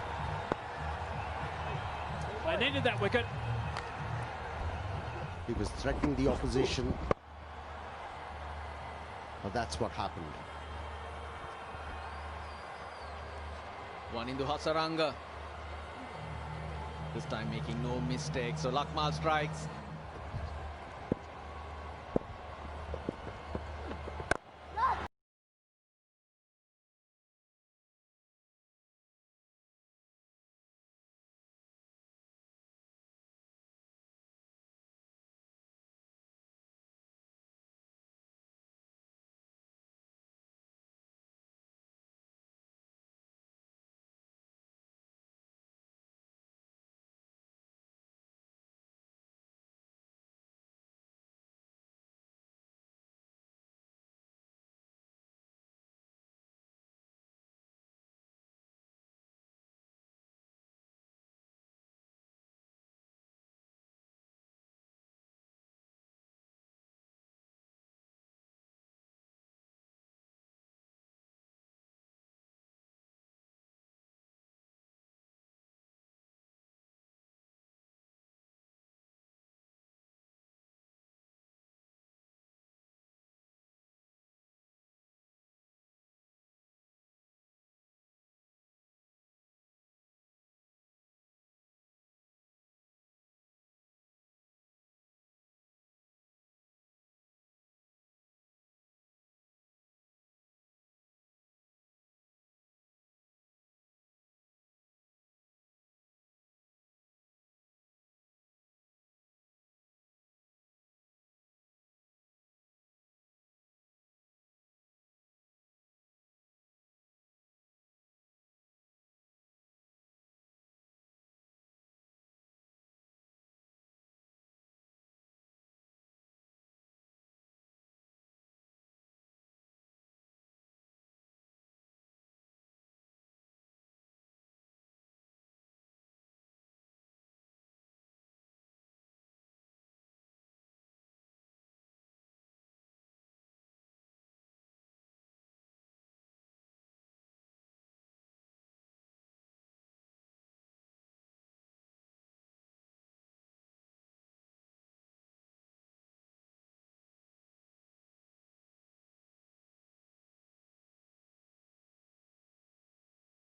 They needed that wicket. He was threatening the opposition, but that's what happened. One into Hasaranga. This time making no mistakes. So Lakmal strikes.